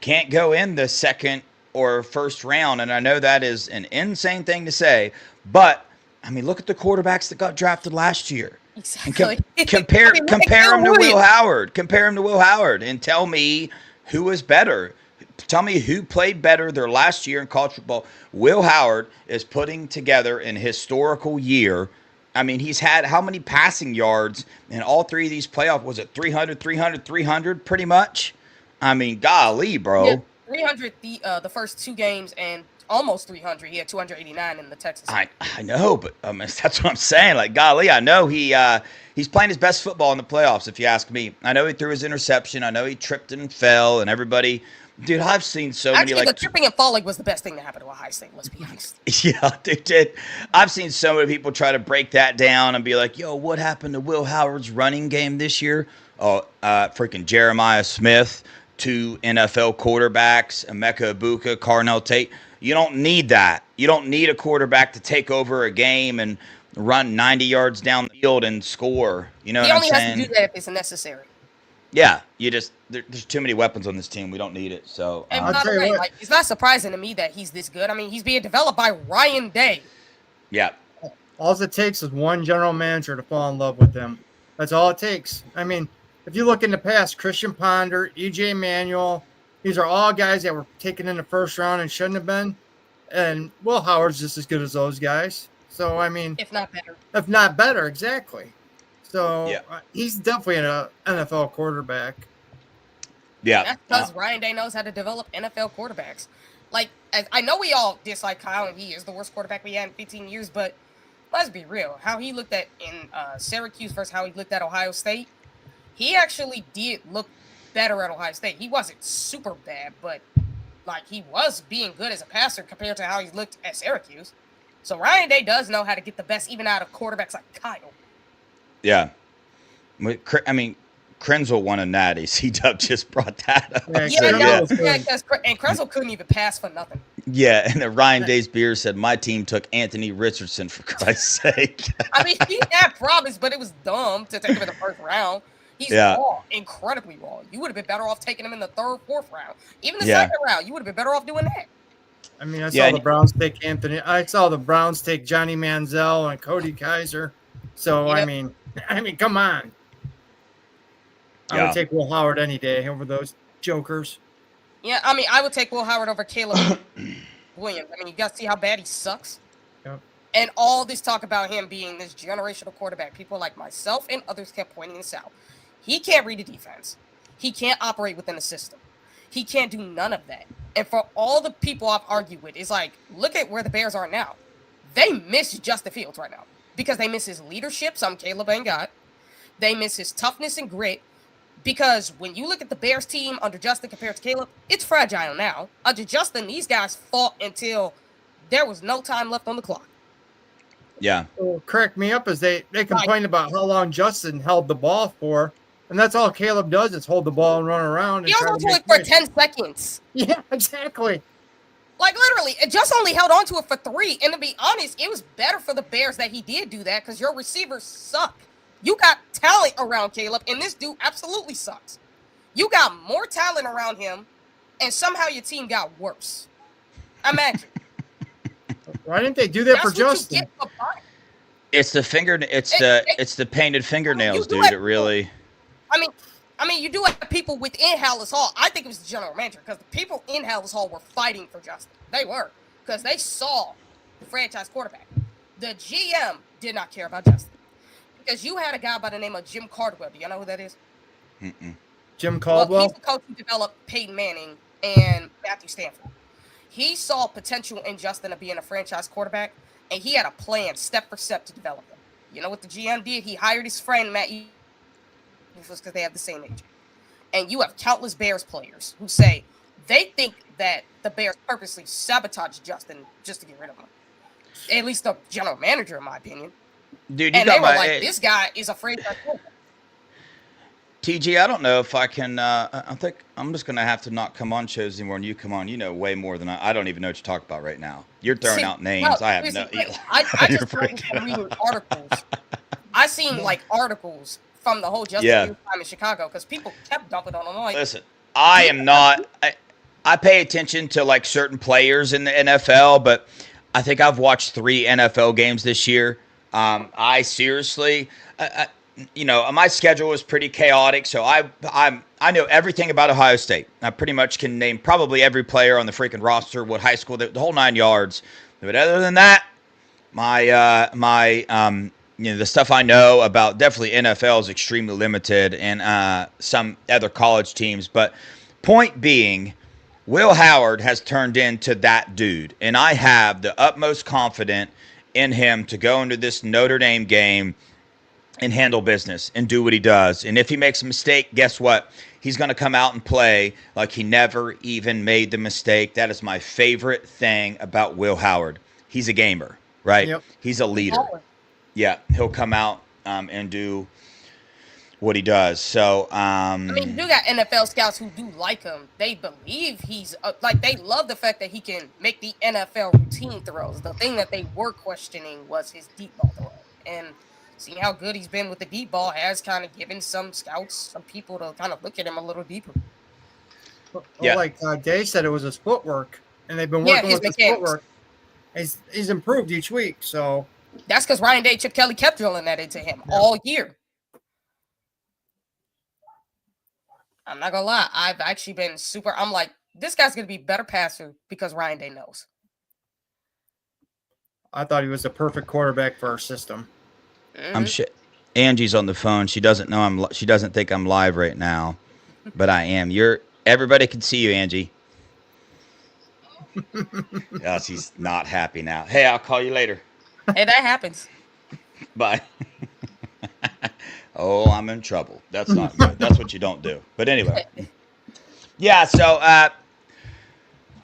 can't go in the second or first round. And I know that is an insane thing to say, but I mean, look at the quarterbacks that got drafted last year. Exactly. And compare him to Will Howard. Compare him to Will Howard and tell me who was better. Tell me who played better their last year in college football. Will Howard is putting together an historical year. I mean, he's had how many passing yards in all 3 of these playoffs? Was it 300, 300, 300 pretty much? I mean, golly, bro. Yeah, 300 the first 2 games and almost 300. He had 289 in the Texas. I know, but that's what I'm saying. Like, golly, I know he's playing his best football in the playoffs, if you ask me. I know he threw his interception. I know he tripped and fell, and everybody – dude, I've seen so many the tripping and falling was the best thing to happen to Ohio State. Let's be honest. Yeah, dude. I've seen so many people try to break that down and be like, "Yo, what happened to Will Howard's running game this year?" Oh, freaking Jeremiah Smith, 2 NFL quarterbacks, Emeka Ibuka, Carnell Tate. You don't need that. You don't need a quarterback to take over a game and run 90 yards down the field and score. You know what I'm saying? He only has to do that if it's necessary. Yeah, there's too many weapons on this team. We don't need it. So and by the way, like, it's not surprising to me that he's this good. I mean, he's being developed by Ryan Day. Yeah. All it takes is one general manager to fall in love with him. That's all it takes. I mean, if you look in the past, Christian Ponder, E.J. Manuel, these are all guys that were taken in the first round and shouldn't have been. And Will Howard's just as good as those guys. So, I mean. If not better. If not better, exactly. So, yeah. He's definitely an NFL quarterback. Yeah. That's because Ryan Day knows how to develop NFL quarterbacks. Like, I know we all dislike Kyle, and he is the worst quarterback we had in 15 years, but let's be real. How he looked at in Syracuse versus how he looked at Ohio State, he actually did look better at Ohio State. He wasn't super bad, but, like, he was being good as a passer compared to how he looked at Syracuse. So Ryan Day does know how to get the best even out of quarterbacks like Kyle. Yeah. I mean, Krenzel won a natty. C-Dub just brought that up. And Krenzel couldn't even pass for nothing. Yeah, and then Ryan Day's beer said, my team took Anthony Richardson, for Christ's sake. I mean, he had promise, but it was dumb to take him in the first round. He's raw, incredibly raw. You would have been better off taking him in the 3rd, 4th round. Even the 2nd round, you would have been better off doing that. I mean, I saw the Browns take I saw the Browns take Johnny Manziel and Cody Kaiser. So, I mean, come on. I would take Will Howard any day over those jokers. Yeah, I mean, I would take Will Howard over Caleb Williams. I mean, you got to see how bad he sucks. Yep. And all this talk about him being this generational quarterback, people like myself and others kept pointing this out. He can't read a defense. He can't operate within a system. He can't do none of that. And for all the people I've argued with, it's like, look at where the Bears are now. They miss Justin Fields right now because they miss his leadership, something Caleb ain't got. They miss his toughness and grit. Because when you look at the Bears team under Justin compared to Caleb, it's fragile now. Under Justin, these guys fought until there was no time left on the clock. Yeah. Well, correct me up as they complained about how long Justin held the ball for, and that's all Caleb does is hold the ball and run around. He held on to it for 10 seconds. Yeah, exactly. Like, literally, it just only held on to it for 3. And to be honest, it was better for the Bears that he did do that because your receivers suck. You got talent around Caleb, and this dude absolutely sucks. You got more talent around him, and somehow your team got worse. Imagine. Why didn't they do that for Justin? It's the it's the painted fingernails, dude. It really. I mean, you do have people within Hallis Hall. I think it was the general manager because the people in Hallis Hall were fighting for Justin. They were because they saw the franchise quarterback. The GM did not care about Justin. Because you had a guy by the name of Jim Caldwell. Do you know who that is? Jim Caldwell? Well, he's the coach who developed Peyton Manning and Matthew Stafford. He saw potential in Justin of being a franchise quarterback, and he had a plan step for step to develop him. You know what the GM did? He hired his friend Matt because they have the same age. And you have countless Bears players who say they think that the Bears purposely sabotaged Justin just to get rid of him. At least the general manager, in my opinion. Dude, you and got they were my like, this guy is a franchise quarterback. TG, I don't know if I can. I think I'm just gonna have to not come on shows anymore, and you come on. You know way more than I don't even know what you're talking about right now. You're throwing out names. I have no. I just know from reading articles. I seen like articles from the whole Justin Fields time in Chicago because people kept dumping on him. Like, listen, I am not. I pay attention to like certain players in the NFL, but I think I've watched 3 NFL games this year. I seriously. You know, my schedule was pretty chaotic, so I know everything about Ohio State. I pretty much can name probably every player on the freaking roster, what high school, the whole 9 yards. But other than that, you know, the stuff I know about definitely NFL is extremely limited, and some other college teams. But point being, Will Howard has turned into that dude, and I have the utmost confidence in him to go into this Notre Dame game and handle business and do what he does. And if he makes a mistake, guess what? He's going to come out and play like he never even made the mistake. That is my favorite thing about Will Howard. He's a gamer, right? Yep. He's a leader. Yeah, he'll come out and do what he does. So, I mean, you got NFL scouts who do like him. They believe he's like, they love the fact that he can make the NFL routine throws. The thing that they were questioning was his deep ball throw. And seeing how good he's been with the deep ball has kind of given some scouts, some people to kind of look at him a little deeper. Well, like Dave said, it was his footwork, and they've been working with his footwork. He's improved each week, so that's because Ryan Day, Chip Kelly kept drilling that into him all year. I'm not gonna lie, I've actually been I'm like, this guy's gonna be better passer because Ryan Day knows. I thought he was the perfect quarterback for our system. I'm shit. Angie's on the phone. She doesn't know she doesn't think I'm live right now, but I am. Everybody can see you, Angie. Oh, she's not happy now. Hey, I'll call you later. Hey, that happens. Bye. Oh, I'm in trouble. That's not good. That's what you don't do. But anyway. Yeah, so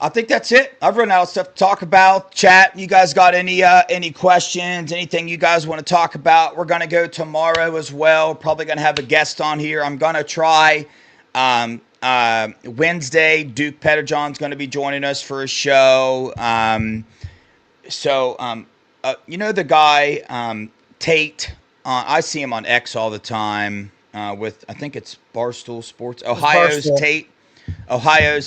I think that's it. I've run out of stuff to talk about. Chat, you guys got any questions, anything you guys want to talk about? We're going to go tomorrow as well. Probably going to have a guest on here. I'm going to try Wednesday. Duke Petterjohn's going to be joining us for a show. You know the guy, Tate? I see him on X all the time with, I think it's Barstool Sports. Ohio's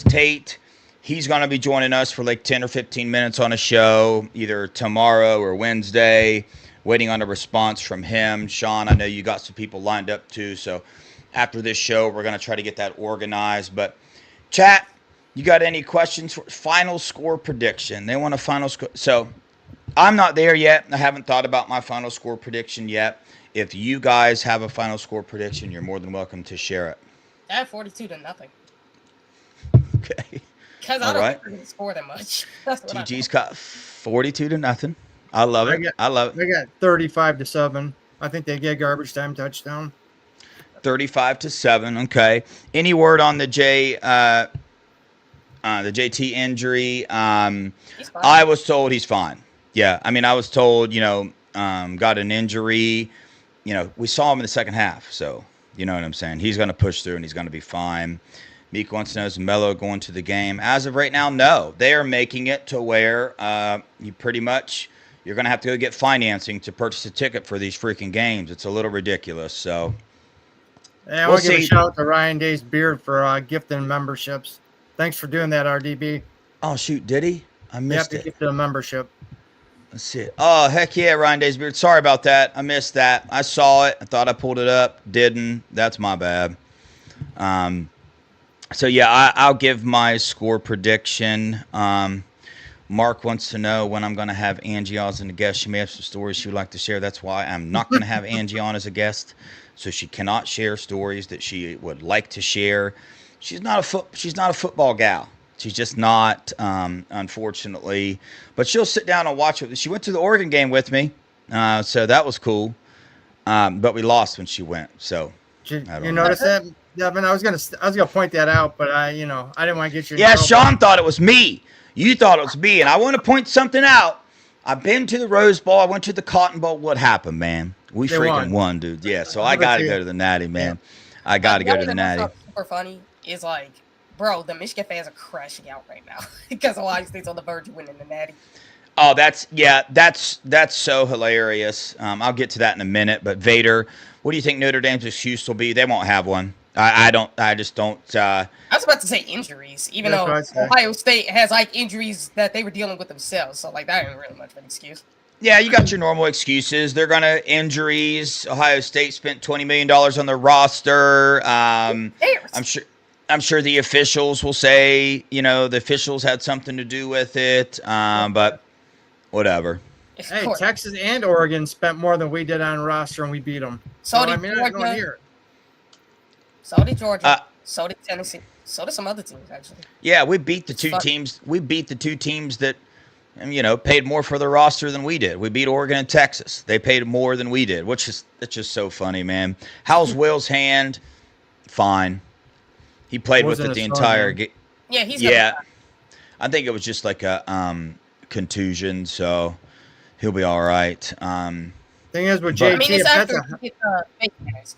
Tate. He's going to be joining us for like 10 or 15 minutes on a show, either tomorrow or Wednesday, waiting on a response from him. Sean, I know you got some people lined up too. So after this show, we're going to try to get that organized. But chat, you got any questions for final score prediction? They want a final score. So I'm not there yet. I haven't thought about my final score prediction yet. If you guys have a final score prediction, you're more than welcome to share it. I have 42-0. Okay. Because I don't think we're going to score that much. TG's got 42-0. I love it. I love it. They got 35-7. I think they get garbage time touchdown. 35-7. Okay. Any word on the JT injury? I was told he's fine. Yeah. I mean, I was told, got an injury. We saw him in the second half. So, you know what I'm saying? He's going to push through and he's going to be fine. Meek wants to know, is Melo going to the game? As of right now, no. They are making it to where you're going to have to go get financing to purchase a ticket for these freaking games. It's a little ridiculous. So, I want to give a shout out to Ryan Day's Beard for gifting memberships. Thanks for doing that, RDB. Oh, shoot. Did he? I missed it. Gifted a membership. Let's see it. Oh, heck yeah, Ryan Day's Beard. Sorry about that. I missed that. I saw it. I thought I pulled it up. Didn't. That's my bad. So, yeah, I'll give my score prediction. Mark wants to know when I'm going to have Angie on as a guest. She may have some stories she would like to share. That's why I'm not going to have Angie on as a guest. So she cannot share stories that she would like to share. She's not a football gal. She's just not, unfortunately. But she'll sit down and watch it. She went to the Oregon game with me, so that was cool. But we lost when she went. So Did I you don't know. notice that, Devin? I was gonna point that out, but I didn't want to get you. In Yeah, trouble. Sean thought it was me. You thought it was me, and I want to point something out. I've been to the Rose Bowl. I went to the Cotton Bowl. What happened, man? We They freaking won. won, dude. Yeah, so I'll I give it got to to you. go to the Natty, man. I got to go to the Natty. Super funny is like, bro, the Michigan fans are crashing out right now because Ohio State's on the verge of winning the Natty. Oh, that's so hilarious. I'll get to that in a minute. But Vader, what do you think Notre Dame's excuse will be? They won't have one. I just don't. I was about to say injuries, even That's though what I'd say. Ohio State has like injuries that they were dealing with themselves. So like that ain't really much of an excuse. Yeah, you got your normal excuses. They're gonna injuries. Ohio State spent $20 million on their roster. Cares? I'm sure the officials will say, the officials had something to do with it. But whatever. It's Hey, court. Texas and Oregon spent more than we did on roster, and we beat them. So did I mean, I'm going Georgia. here. So did Georgia. Uh, So did Tennessee. So did some other teams actually. Yeah, we beat the two Fuck. teams. We beat the two teams that, paid more for the roster than we did. We beat Oregon and Texas. They paid more than we did, it's just so funny, man. How's Will's hand? Fine. He played with Wasn't it the a strong entire hand. game. Yeah, he's Yeah, I think it was just like a contusion, so he'll be all right. Thing is with But- I mean, JT, it's if after he gets face mask.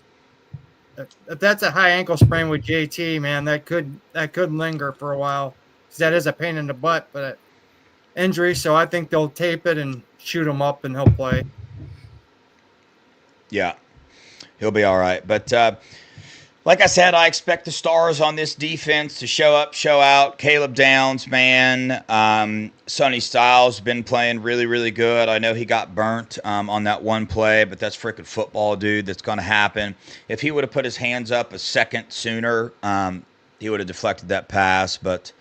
that's a high ankle sprain with JT, man, that could linger for a while. 'Cause that is a pain in the butt, but injury. So I think they'll tape it and shoot him up, and he'll play. Yeah, he'll be all right. But like I said, I expect the stars on this defense to show up, show out. Caleb Downs, man. Sonny Styles been playing really, really good. I know he got burnt on that one play, but that's freaking football, dude. That's going to happen. If he would have put his hands up a second sooner, he would have deflected that pass. But,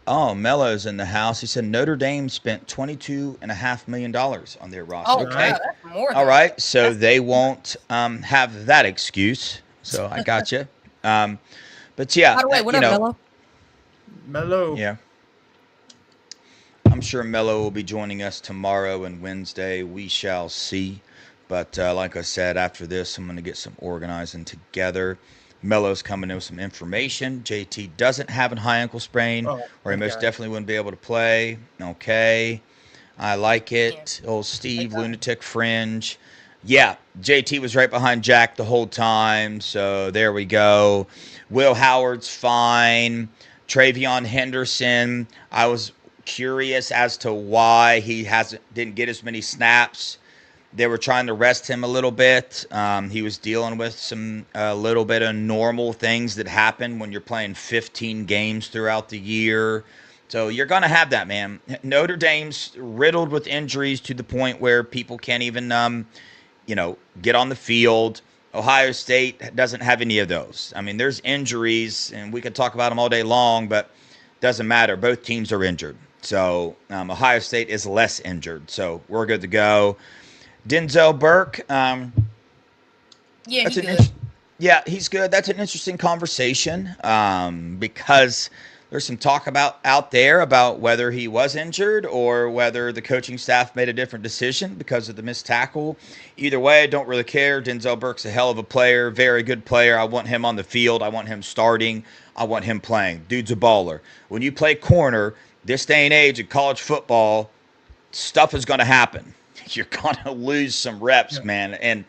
Mello's in the house. He said Notre Dame spent $22.5 million on their roster. Oh, Okay. wow, that's more. All than- right, so they won't have that excuse. So I got you. But yeah, By the way, what up, Mello? Mellow. Yeah, I'm sure Mello will be joining us tomorrow and Wednesday. We shall see. But like I said, after this, I'm going to get some organizing together. Mello's coming in with some information. JT doesn't have a high ankle sprain, or he most okay. definitely wouldn't be able to play. Okay, I like it. Old Steve, lunatic fringe. Yeah, JT was right behind Jack the whole time, so there we go. Will Howard's fine. Travion Henderson, I was curious as to why he didn't get as many snaps. They were trying to rest him a little bit. He was dealing with a little bit of normal things that happen when you're playing 15 games throughout the year. So you're going to have that, man. Notre Dame's riddled with injuries to the point where people can't even get on the field. Ohio State doesn't have any of those. I mean, there's injuries, and we could talk about them all day long, but it doesn't matter. Both teams are injured. So Ohio State is less injured. So we're good to go. Denzel Burke. Yeah, That's he's an good. Yeah, he's good. That's an interesting conversation because there's some talk out there about whether he was injured or whether the coaching staff made a different decision because of the missed tackle. Either way, I don't really care. Denzel Burke's a hell of a player, very good player. I want him on the field. I want him starting. I want him playing. Dude's a baller. When you play corner, this day and age in college football, stuff is going to happen. You're going to lose some reps, man. And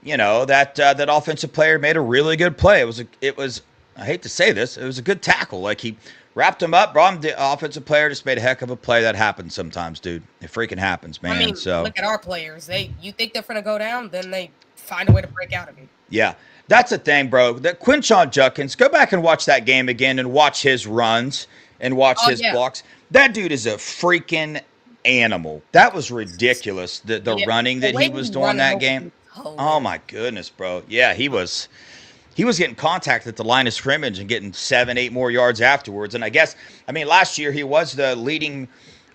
that offensive player made a really good play. It was I hate to say this, it was a good tackle. Like he wrapped him up, brought him. The offensive player just made a heck of a play. That happens sometimes, dude. It freaking happens, man. I mean, so look at our players. You think they're gonna go down, then they find a way to break out of it. yeah, that's the thing, bro. That Quinshon Judkins, go back and watch that game again and watch his runs and watch his blocks. That dude is a freaking animal. That was ridiculous. The running that he was doing that game. Oh my goodness, bro. Yeah, he was getting contact at the line of scrimmage and getting 7-8 more yards afterwards. And last year he was the leading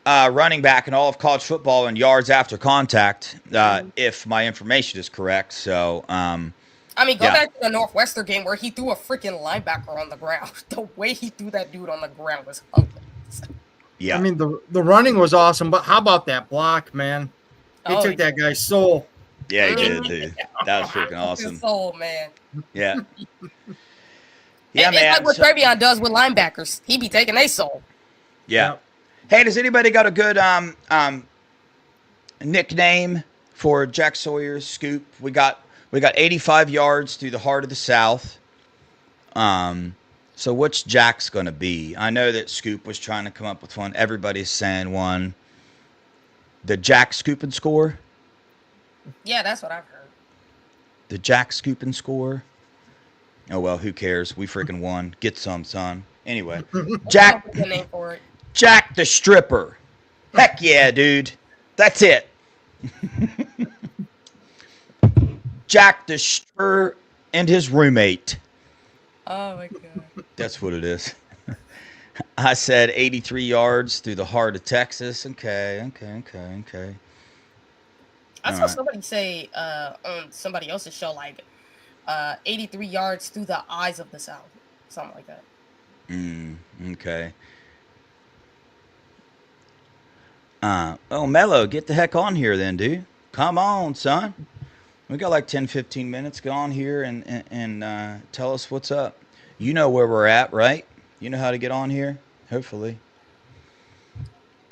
running back in all of college football in yards after contact, if my information is correct. So, go back to the Northwestern game where he threw a freaking linebacker on the ground. The way he threw that dude on the ground was ugly. Yeah. I mean, the running was awesome, but how about that block, man? He took that guy's soul. Yeah, he did, dude. That was freaking awesome. Soul, man. Yeah. Yeah, It's man. like what Trevion does with linebackers. He be taking their soul. Yeah. Yep. Hey, does anybody got a good nickname for Jack Sawyer's scoop? We got 85 yards through the heart of the South. So which Jack's gonna be? I know that Scoop was trying to come up with one. Everybody's saying one. The Jack Scoop and Score. Yeah, that's what I've heard. The Jack Scoop and Score. Oh well, who cares? We freaking won. Get some, son. Anyway, Jack. What's the name for it? Jack the Stripper. Heck yeah, dude. That's it. Jack the Stripper and his roommate. Oh my god. That's what it is. I said 83 yards through the heart of Texas. Okay. I saw somebody say on somebody else's show, like 83 yards through the eyes of the South. Something like that. Okay. Oh, Mello, get the heck on here then, dude. Come on, son. We got like 10, 15 minutes. Go on here and tell us what's up. You know where we're at, right? You know how to get on here, hopefully.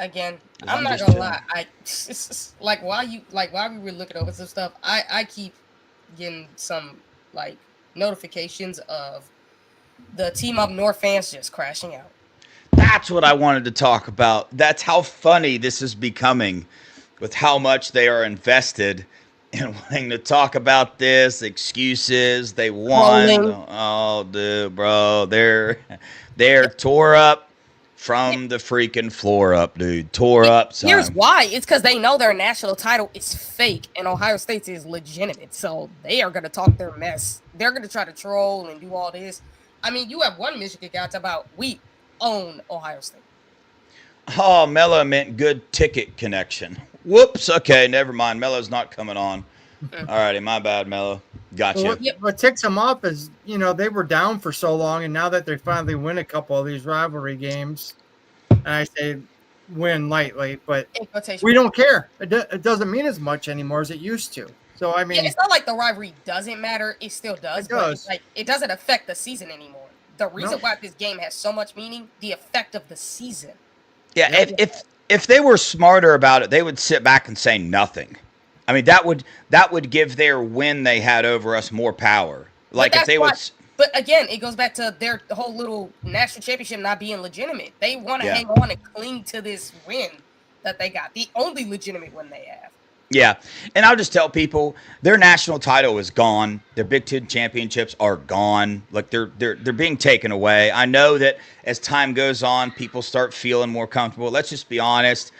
Again, I'm I'm not just gonna lie. While we were looking over some stuff, I keep getting some like notifications of the Team Up North fans just crashing out. That's what I wanted to talk about. That's how funny this is becoming with how much they are invested in wanting to talk about this, excuses, they won. Trolling. Oh, dude, bro. They're tore up from the freaking floor up, dude. Tore up, son. Here's why. It's because they know their national title is fake and Ohio State is legitimate. So they are going to talk their mess. They're going to try to troll and do all this. I mean, you have one Michigan guy talk about we own Ohio State. Oh, Mello meant good ticket connection. Whoops. Okay, never mind. Mello's not coming on. All righty, my bad, Mello. Gotcha. Well, what ticks them off is, they were down for so long, and now that they finally win a couple of these rivalry games, and I say win lightly, but we don't care. It doesn't mean as much anymore as it used to. So, I mean, it's not like the rivalry doesn't matter. It still does. It does. But it doesn't affect the season anymore. The reason why this game has so much meaning, the effect of the season. Yeah, if they were smarter about it, they would sit back and say nothing. I mean, that would give their win they had over us more power. Like if they would. But again, it goes back to their whole little national championship not being legitimate. They want to hang on and cling to this win that they got, the only legitimate win they have. Yeah, and I'll just tell people their national title is gone. Their Big Ten championships are gone. Like they're being taken away. I know that as time goes on, people start feeling more comfortable. Let's just be honest.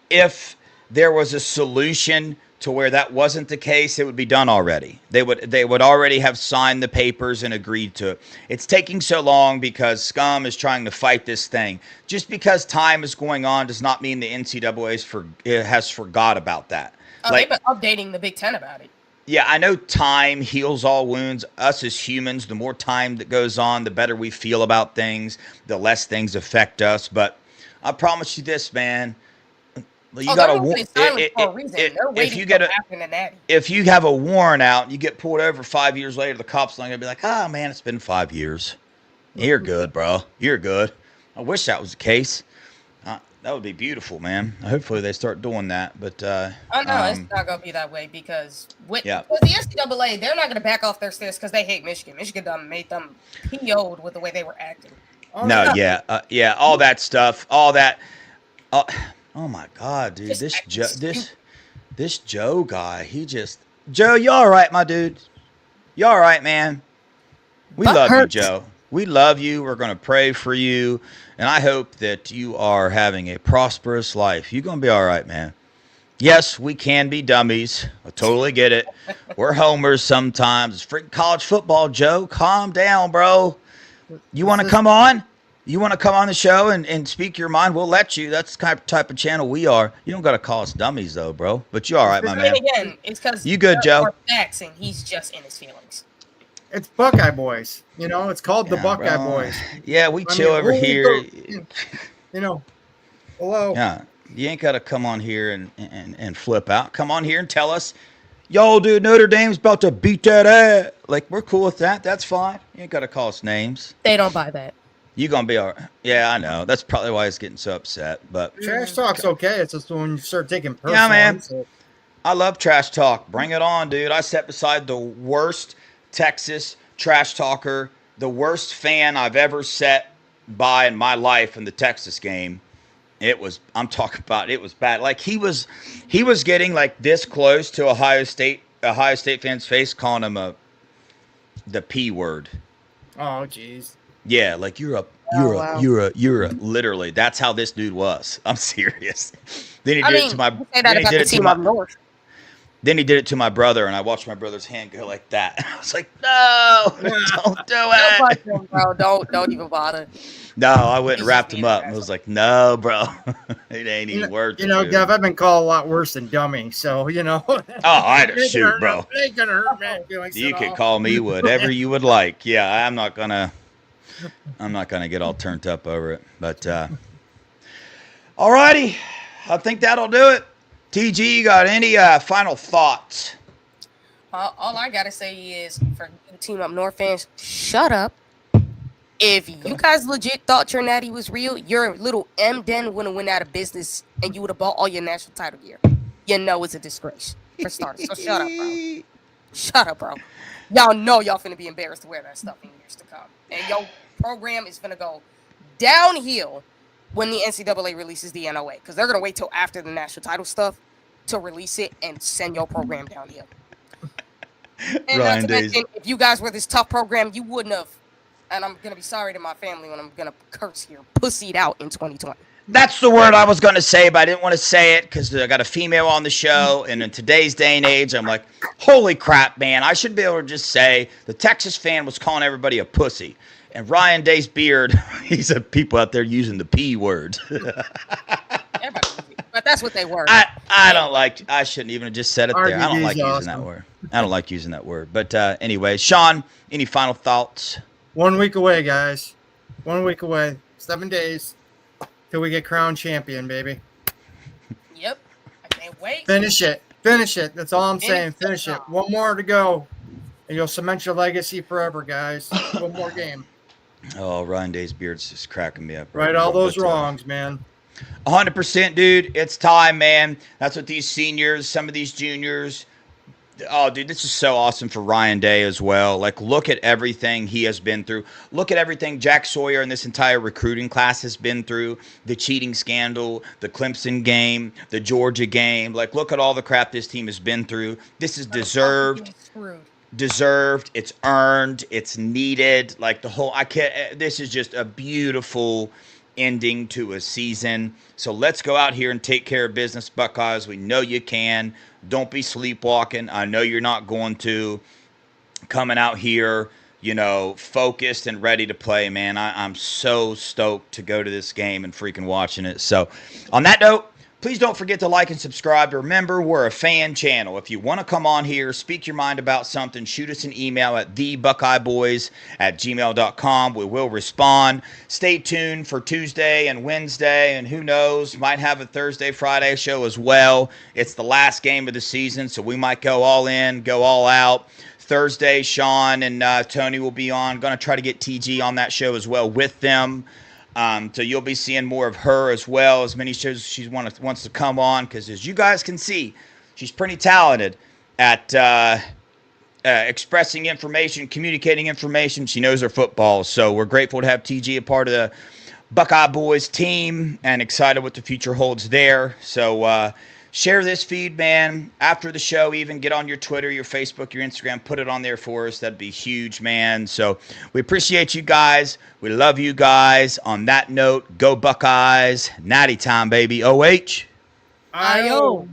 If there was a solution to where that wasn't the case, it would be done already. They would already have signed the papers and agreed to it. It's taking so long because scum is trying to fight this thing. Just because time is going on does not mean the NCAA has forgot about that. They've been updating the Big Ten about it. Yeah, I know time heals all wounds. Us as humans, the more time that goes on, the better we feel about things, the less things affect us. But I promise you this, man. You got if you have a warrant out and you get pulled over 5 years later, the cops are going to be like, "Oh man, it's been 5 years. You're good, bro. You're good." I wish that was the case. That would be beautiful, man. Hopefully they start doing that. But it's not gonna be that way because with the NCAA, they're not gonna back off their stance because they hate Michigan. Michigan done made them PO'd with the way they were acting. All that stuff, all that. Oh my God, dude, this Joe guy, Joe, you all right, my dude? You all right, man? We love you, Joe. We love you. We're going to pray for you. And I hope that you are having a prosperous life. You're going to be all right, man. Yes, we can be dummies. I totally get it. We're homers sometimes. It's freaking college football, Joe. Calm down, bro. You want to come on? You want to come on the show and speak your mind? We'll let you. That's the type of channel we are. You don't got to call us dummies, though, bro. But you all right, my man. Again, it's because you good, Joe? Facts and he's just in his feelings. It's Buckeye Boys. It's called the Buckeye Boys. Yeah, we chill over here. Hello. Yeah, you ain't got to come on here and flip out. Come on here and tell us, yo, dude, Notre Dame's about to beat that ass. Like, we're cool with that. That's fine. You ain't got to call us names. They don't buy that. You gonna be all right. Yeah, I know. That's probably why he's getting so upset. But Trash talk's okay. It's just when you start taking personal. Yeah, man. insults. I love trash talk. Bring it on, dude. I sat beside the worst Texas trash talker, the worst fan I've ever sat by in my life in the Texas game. I'm talking about, it was bad. Like he was getting like this close to Ohio State fan's face, calling him the P word. Oh, jeez. Yeah, like you're a literally, that's how this dude was. I'm serious. Then he did it to my Then he did it to my brother, and I watched my brother's hand go like that. I was like, no, don't do it. Him, bro. Don't even bother. No, I went and wrapped him up and was like, no, bro. It ain't even worth it. You know, Dev, I've been called a lot worse than dummy, so, you know. Oh, I'd have shoot, bro. They can hurt my feelings. You can call me whatever you would like. Yeah, I'm not gonna get all turned up over it. But all righty. I think that'll do it. TG, you got any final thoughts? All I gotta say is, for you Team Up North fans, shut up. If you guys legit thought your natty was real, your little M-Den would have went out of business and you would have bought all your national title gear. You know it's a disgrace, for starters. So shut up, bro. Shut up, bro. Y'all know y'all finna be embarrassed to wear that stuff in years to come. And your program is finna go downhill when the NCAA releases the NOA. Because they're gonna wait till after the national title stuff to release it and send your program downhill. And not to mention, if you guys were this tough program, you wouldn't have, and I'm going to be sorry to my family when I'm going to curse here, pussied out in 2020. That's the word I was going to say, but I didn't want to say it because I got a female on the show, and in today's day and age, I'm like, holy crap, man. I should be able to just say the Texas fan was calling everybody a pussy. And Ryan Day's beard, he's a people out there using the P word. But that's what they were. I shouldn't even have just said it there. I don't like using that word. I don't like using that word. But anyway, Sean, any final thoughts? 1 week away, guys. 1 week away. 7 days till we get crowned champion, baby. Yep. I can't wait. Finish it. Finish it. That's all I'm saying. Finish it. One more to go. And you'll cement your legacy forever, guys. One more game. Oh, Ryan Day's beard's just cracking me up. Right all those wrongs, man. 100%, dude. It's time, man. That's what these seniors, some of these juniors. Oh, dude, this is so awesome for Ryan Day as well. Like, look at everything he has been through. Look at everything Jack Sawyer and this entire recruiting class has been through. The cheating scandal, the Clemson game, the Georgia game. Like, look at all the crap this team has been through. This is deserved. It's earned, it's needed. Like, this is just a beautiful ending to a season. So let's go out here and take care of business, Buckeyes. We know you can. Don't be sleepwalking. I know you're not going to. Coming out here, focused and ready to play, man. I'm so stoked to go to this game and freaking watching it. So on that note, please don't forget to like and subscribe. Remember, we're a fan channel. If you want to come on here, speak your mind about something, shoot us an email at thebuckeyeboys@gmail.com. We will respond. Stay tuned for Tuesday and Wednesday, and who knows, might have a Thursday, Friday show as well. It's the last game of the season, so we might go all in, go all out. Thursday, Sean and Tony will be on. Going to try to get TG on that show as well with them. So you'll be seeing more of her as well, as many shows she wants to come on, because as you guys can see, she's pretty talented at expressing information, communicating information. She knows her football, so we're grateful to have TG a part of the Buckeye Boys team and excited what the future holds there. So share this feed, man. After the show, even get on your Twitter, your Facebook, your Instagram. Put it on there for us. That'd be huge, man. So we appreciate you guys. We love you guys. On that note, go Buckeyes. Natty time, baby. OH. I-O.